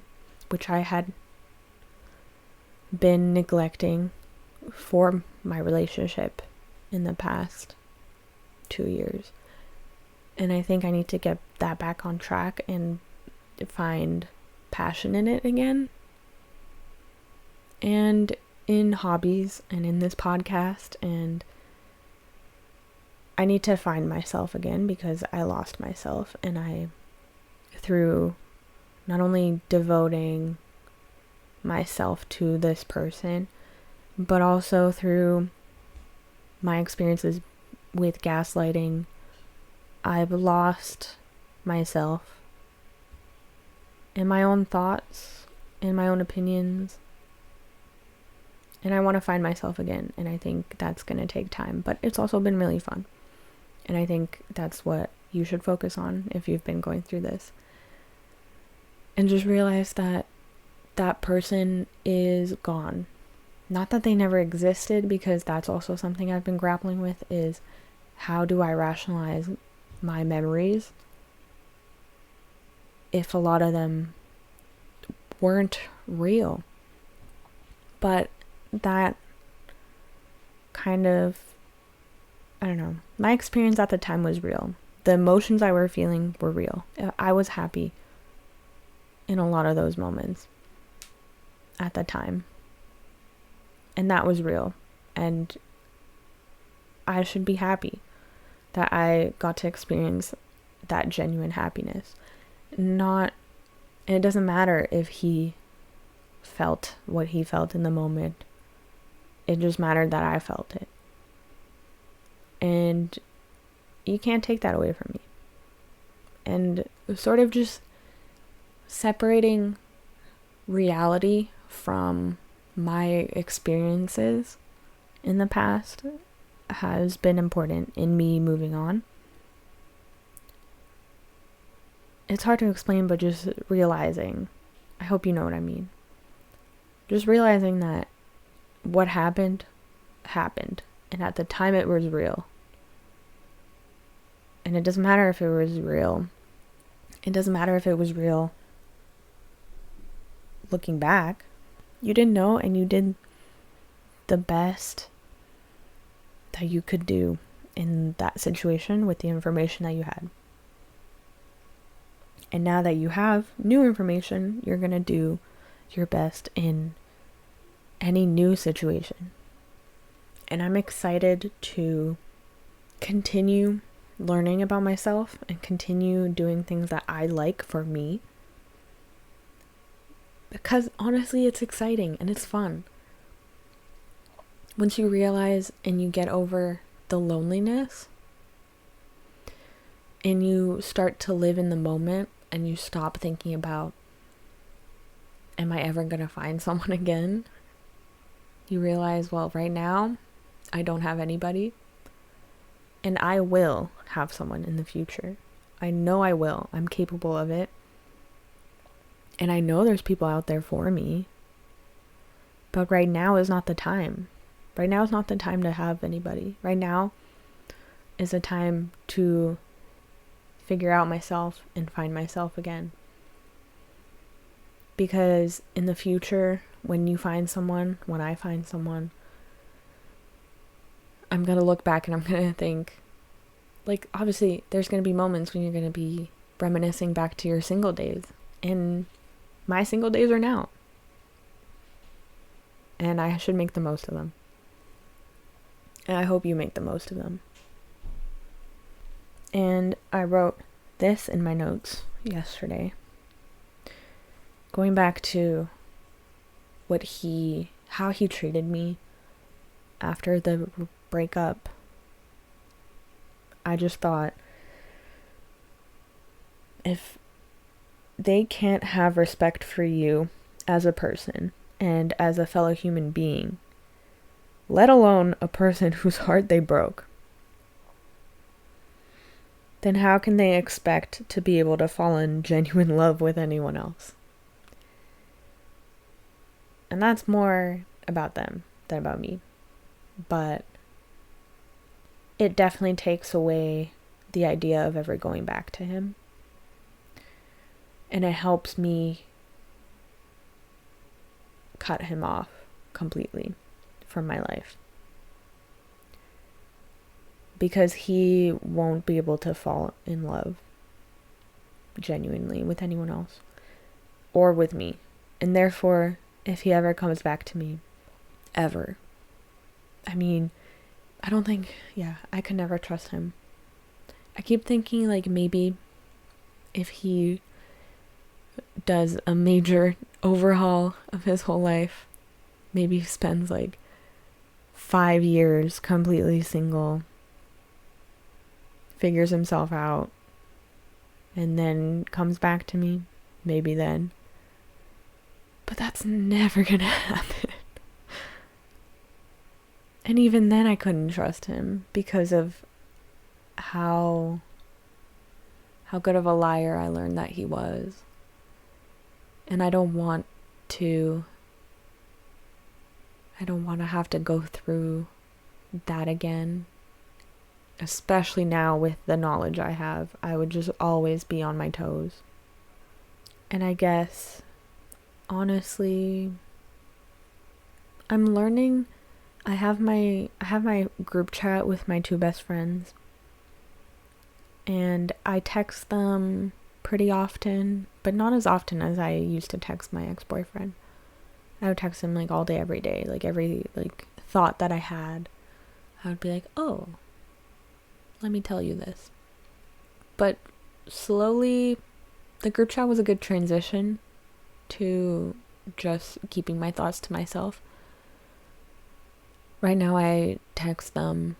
which I had been neglecting for my relationship in the past 2 years. And I think I need to get that back on track and find passion in it again. And in hobbies and in this podcast. And I need to find myself again because I lost myself. And I, through not only devoting myself to this person, but also through my experiences with gaslighting, I've lost myself in my own thoughts, in my own opinions, and I want to find myself again. And I think that's going to take time, but it's also been really fun. And I think that's what you should focus on if you've been going through this. And just realize that that person is gone. Not that they never existed, because that's also something I've been grappling with, is how do I rationalize my memories if a lot of them weren't real. But that kind of, I don't know, my experience at the time was real. The emotions I were feeling were real. I was happy in a lot of those moments at the time. And that was real. And I should be happy that I got to experience that genuine happiness. And it doesn't matter if he felt what he felt in the moment. It just mattered that I felt it. And you can't take that away from me. And sort of just separating reality from my experiences in the past has been important in me moving on. It's hard to explain, but just realizing, I hope you know what I mean. Just realizing that what happened, happened. And at the time it was real. And it doesn't matter if it was real. It doesn't matter if it was real looking back. You didn't know, and you did the best that you could do in that situation with the information that you had. And now that you have new information, you're going to do your best in any new situation. And I'm excited to continue learning about myself and continue doing things that I like for me. Because honestly, it's exciting and it's fun. Once you realize and you get over the loneliness and you start to live in the moment and you stop thinking about, am I ever going to find someone again? You realize, well, right now, I don't have anybody. And I will have someone in the future. I know I will. I'm capable of it. And I know there's people out there for me. But right now is not the time. Right now is not the time to have anybody. Right now is a time to figure out myself and find myself again. Because in the future, when you find someone, when I find someone, I'm going to look back and I'm going to think, like, obviously, there's going to be moments when you're going to be reminiscing back to your single days. And my single days are now. And I should make the most of them. And I hope you make the most of them. And I wrote this in my notes yesterday. Going back to how he treated me after the breakup, I just thought, if they can't have respect for you as a person and as a fellow human being, let alone a person whose heart they broke, then how can they expect to be able to fall in genuine love with anyone else? And that's more about them than about me. But it definitely takes away the idea of ever going back to him. And it helps me cut him off completely from my life. Because he won't be able to fall in love genuinely with anyone else. Or with me. And therefore, if he ever comes back to me, ever, I mean, I don't think, I could never trust him. I keep thinking, like, maybe if he does a major overhaul of his whole life, maybe he spends like 5 years completely single, figures himself out, and then comes back to me, maybe then. But that's never gonna happen. And even then I couldn't trust him because of how good of a liar I learned that he was. And I don't want to have to go through that again. Especially now with the knowledge I have. I would just always be on my toes. And I guess, honestly, I'm learning. I have my group chat with my 2 best friends. And I text them pretty often, but not as often as I used to text my ex-boyfriend. I would text him like all day, every day. Like every thought that I had, I would be like, oh, let me tell you this. But slowly, the group chat was a good transition to just keeping my thoughts to myself. Right now I text them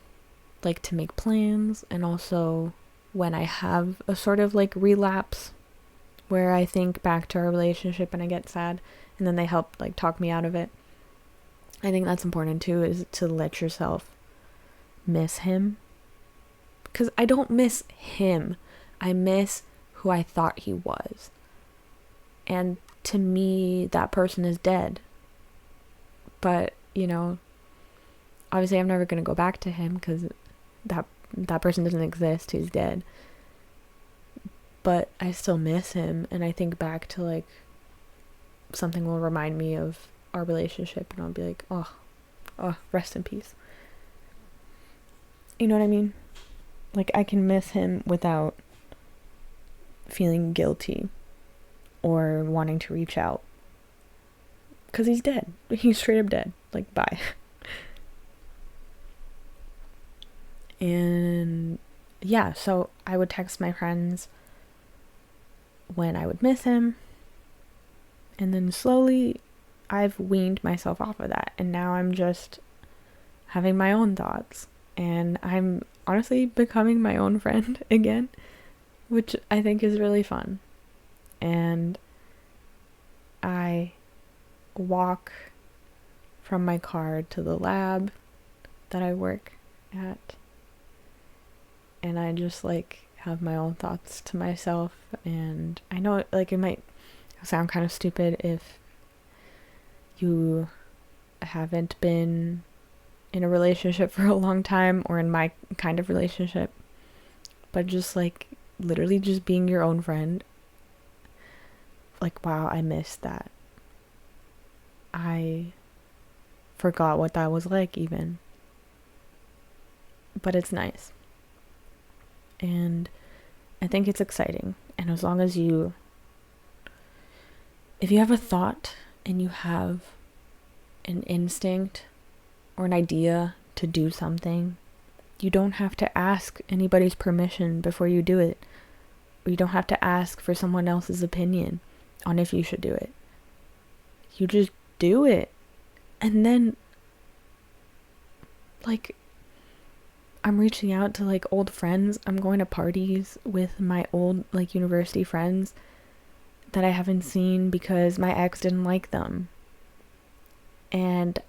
like to make plans, and also when I have a sort of like relapse where I think back to our relationship and I get sad, and then they help like talk me out of it. I think that's important too, is to let yourself miss him. Because I don't miss him. I miss who I thought he was. And to me, that person is dead. But, obviously I'm never going to go back to him because that person doesn't exist. He's dead. But I still miss him. And I think back to like something will remind me of our relationship. And I'll be like, oh, rest in peace. You know what I mean? Like, I can miss him without feeling guilty or wanting to reach out. Because he's dead. He's straight up dead. Like, bye. And yeah, so I would text my friends when I would miss him. And then slowly I've weaned myself off of that. And now I'm just having my own thoughts. And I'm honestly becoming my own friend again, which I think is really fun. And I walk from my car to the lab that I work at, and I just like have my own thoughts to myself. And I know like it might sound kind of stupid if you haven't been in a relationship for a long time, or in my kind of relationship, but just like literally just being your own friend. Like, wow, I missed that. I forgot what that was like even. But it's nice. And I think it's exciting. And as long as if you have a thought and you have an instinct or an idea to do something, you don't have to ask anybody's permission before you do it. Or you don't have to ask for someone else's opinion on if you should do it. You just do it. And then, like, I'm reaching out to like old friends. I'm going to parties with my old like university friends that I haven't seen because my ex didn't like them. And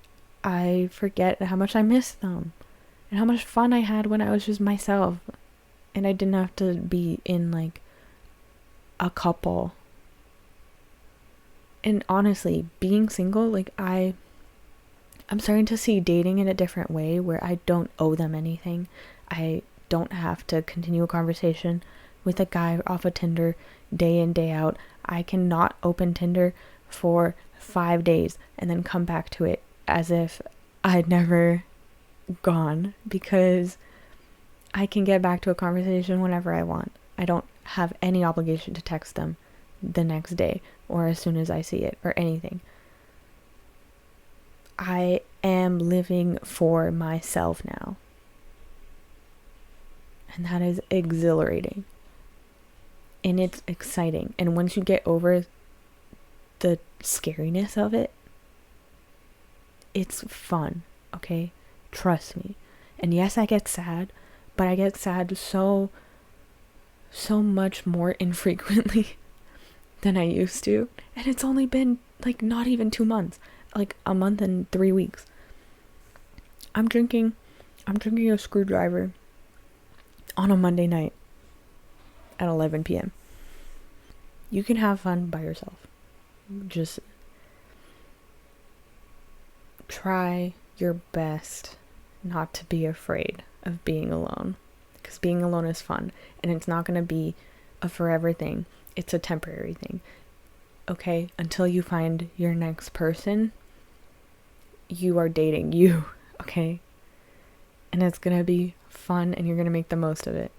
I forget how much I miss them and how much fun I had when I was just myself and I didn't have to be in like a couple. And honestly, being single, like I'm starting to see dating in a different way where I don't owe them anything. I don't have to continue a conversation with a guy off of Tinder day in, day out. I cannot open Tinder for 5 days and then come back to it as if I'd never gone, because I can get back to a conversation whenever I want. I don't have any obligation to text them the next day or as soon as I see it or anything. I am living for myself now. And that is exhilarating. And it's exciting. And once you get over the scariness of it, it's fun, okay? Trust me. And yes, I get sad, but I get sad so much more infrequently than I used to. And it's only been like not even 2 months, like a month and 3 weeks. I'm drinking a screwdriver on a Monday night at 11 p.m. You can have fun by yourself. Just try your best not to be afraid of being alone, because being alone is fun, and it's not going to be a forever thing. It's a temporary thing. Okay? Until you find your next person, you are dating you, okay? And it's going to be fun, and you're going to make the most of it,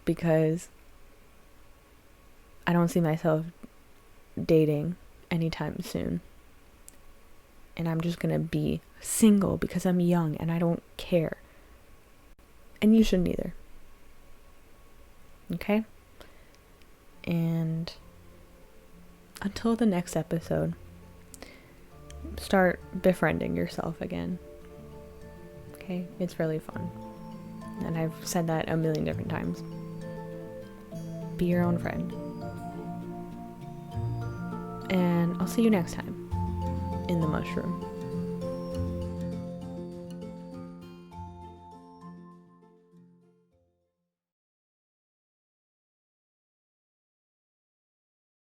because I don't see myself dating anytime soon. And I'm just gonna be single because I'm young and I don't care. And you shouldn't either. Okay? And until the next episode, start befriending yourself again. Okay? It's really fun. And I've said that a million different times. Be your own friend. And I'll see you next time in the mushroom.